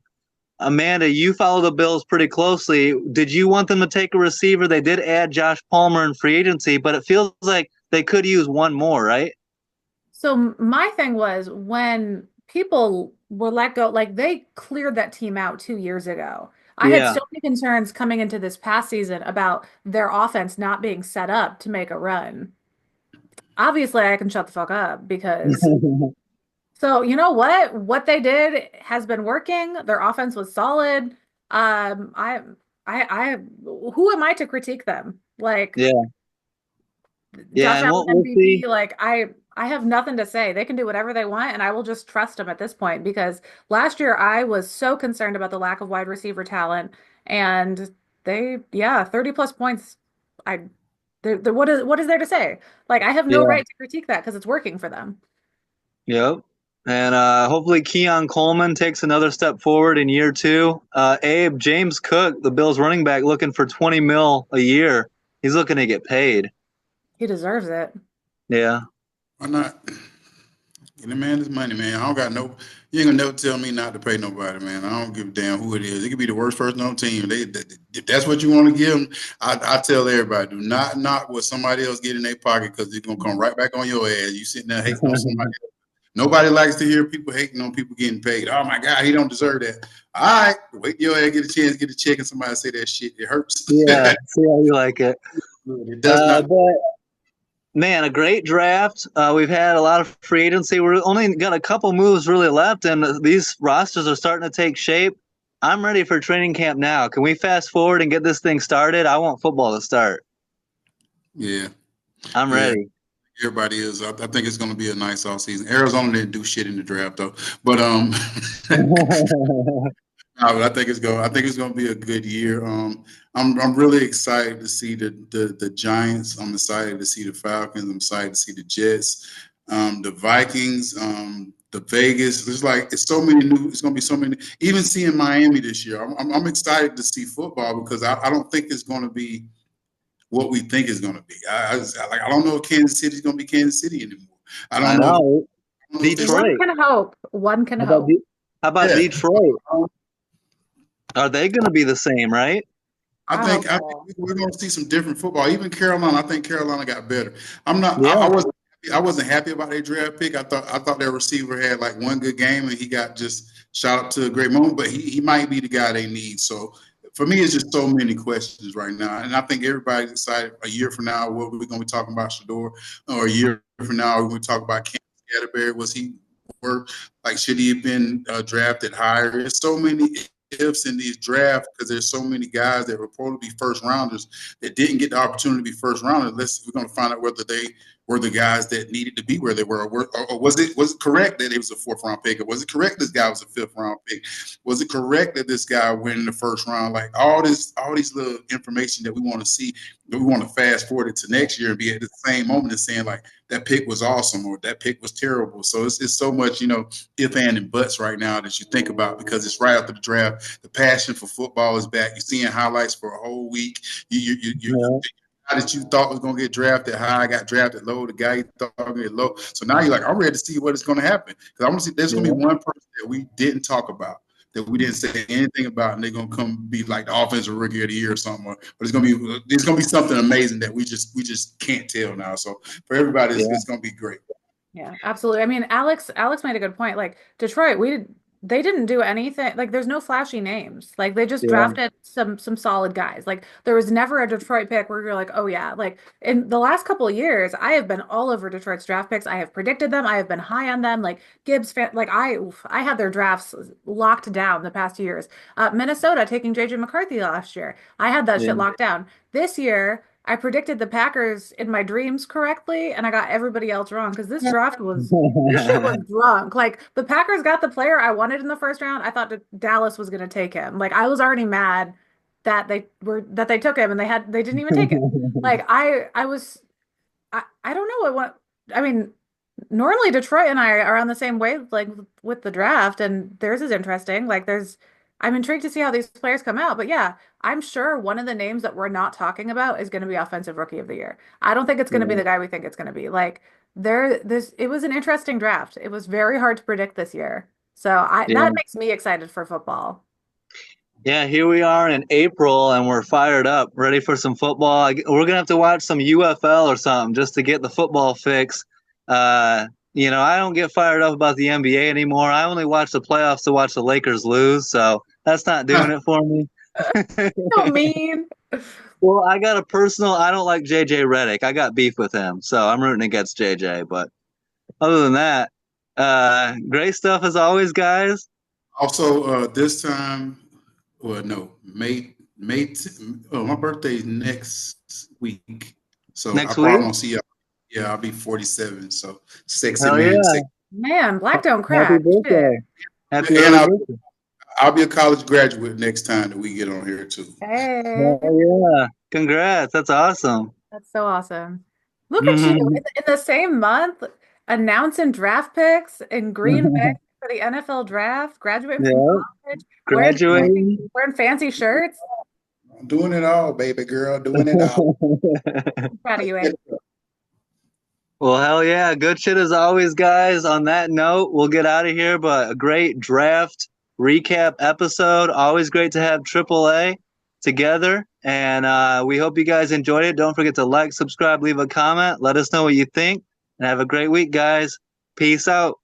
Amanda, you follow the Bills pretty closely. Did you want them to take a receiver? They did add Josh Palmer in free agency, but it feels like they could use one more, right? So my thing was when people were let go, like they cleared that team out 2 years ago. I had Yeah. so many concerns coming into this past season about their offense not being set up to make a run. Obviously, I can shut the fuck up because so you know what? What they did has been working. Their offense was solid. I, who am I to critique them? Like Yeah. Yeah, Josh and Allen we'll see. MVP, like I have nothing to say. They can do whatever they want, and I will just trust them at this point because last year I was so concerned about the lack of wide receiver talent, and yeah, 30 plus points. I what is there to say? Like, I have no right to critique that because it's working for them. Yep. And hopefully Keon Coleman takes another step forward in year 2. Abe, James Cook, the Bills running back, looking for 20 mil a year. He's looking to get paid. He deserves it. Yeah. Why not? Get the man his money, man. I don't got no. You ain't gonna never tell me not to pay nobody, man. I don't give a damn who it is. It could be the worst person on the team. If that's what you want to give them, I tell everybody, do not knock what somebody else get in their pocket because it's gonna come right back on your ass. You sitting there hating on somebody else. Nobody likes to hear people hating on people getting paid. Oh my God, he don't deserve that. All right, wait till your ass get a chance to get a check and somebody say that shit. It hurts. Yeah, see how you like it. It does not. But man, a great draft. We've had a lot of free agency. We're only got a couple moves really left, and these rosters are starting to take shape. I'm ready for training camp now. Can we fast forward and get this thing started? I want football to start. Yeah. I'm ready. Everybody is. I think it's going to be a nice offseason. Arizona didn't do shit in the draft though, but I think it's going. I think it's going to be a good year. I'm really excited to see the Giants. I'm excited to see the Falcons. I'm excited to see the Jets, the Vikings, the Vegas. It's so many new. It's going to be so many. Even seeing Miami this year, I'm excited to see football because I don't think it's going to be what we think it's going to be. I don't know if Kansas City is going to be Kansas City anymore. I don't know. Detroit. One can hope. One can hope. How about Detroit? Are they going to be the same, right? I think we're going to see some different football. Even Carolina, I think Carolina got better. I wasn't happy about their draft pick. I thought their receiver had like one good game and he got just shot up to a great moment, but he might be the guy they need. So for me, it's just so many questions right now. And I think everybody's excited a year from now, what we're going to be talking about Shador, or a year from now, we're going to talk about Cam Scatterberry. Was he worth, like, should he have been drafted higher? There's so many ifs in these drafts because there's so many guys that were supposed to be first rounders that didn't get the opportunity to be first rounders. We're going to find out whether they were the guys that needed to be where they were, or was it correct that it was a 4th round pick, or was it correct this guy was a 5th round pick? Was it correct that this guy went in the 1st round? Like all these little information that we want to see, that we want to fast forward it to next year and be at the same moment as saying like that pick was awesome or that pick was terrible. So it's so much, if and buts right now that you think about because it's right after the draft. The passion for football is back. You're seeing highlights for a whole week. The guy that you thought was going to get drafted high got drafted low. The guy you thought was going to get low. So now you're like, I'm ready to see what is going to happen because I want to see there's going to be one person that we didn't talk about, that we didn't say anything about, and they're gonna come be like the offensive rookie of the year or something. But it's gonna be something amazing that we just can't tell now. So for everybody, it's gonna be great. Yeah, absolutely. I mean, Alex made a good point. Like Detroit, they didn't do anything. Like there's no flashy names. Like they just drafted some solid guys. Like there was never a Detroit pick where you're like, oh yeah. Like in the last couple of years, I have been all over Detroit's draft picks. I have predicted them. I have been high on them. Like Gibbs, like I had their drafts locked down the past years. Minnesota taking JJ McCarthy last year. I had that shit locked down. This year, I predicted the Packers in my dreams correctly, and I got everybody else wrong because this draft was this shit was drunk. Like the Packers got the player I wanted in the 1st round. I thought Dallas was going to take him. Like I was already mad that they took him and they didn't even take him. Like I don't know what I mean. Normally Detroit and I are on the same wave like with the draft, and theirs is interesting. Like I'm intrigued to see how these players come out. But yeah, I'm sure one of the names that we're not talking about is going to be Offensive Rookie of the Year. I don't think it's going to be the guy we think it's going to be. Like it was an interesting draft. It was very hard to predict this year. So that makes me excited for football. Yeah, here we are in April and we're fired up, ready for some football. We're going to have to watch some UFL or something just to get the football fix. I don't get fired up about the NBA anymore. I only watch the playoffs to watch the Lakers lose, so that's not doing it for me. So mean. Well, I don't like JJ Redick. I got beef with him, so I'm rooting against JJ. But other than that, great stuff as always, guys. Also, this time, my birthday's next week, so I probably won't see y'all. Yeah, I'll be 47, so sexy man. Yeah. Man, black don't crack. Happy birthday. Happy birthday. I'll be a college graduate next time that we get on here too. Hey. Oh, yeah. Congrats. That's awesome. That's so awesome. Look at you Mhm. in the same month announcing draft picks in Green Bay for the NFL draft, graduating from Yeah, college, graduating. wearing fancy shirts. I'm doing it all, baby girl, doing it all. I'm proud of you, Abe. Well, hell yeah. Good shit as always, guys. On that note, we'll get out of here, but a great draft recap episode. Always great to have AAA together. And we hope you guys enjoyed it. Don't forget to like, subscribe, leave a comment. Let us know what you think. And have a great week, guys. Peace out.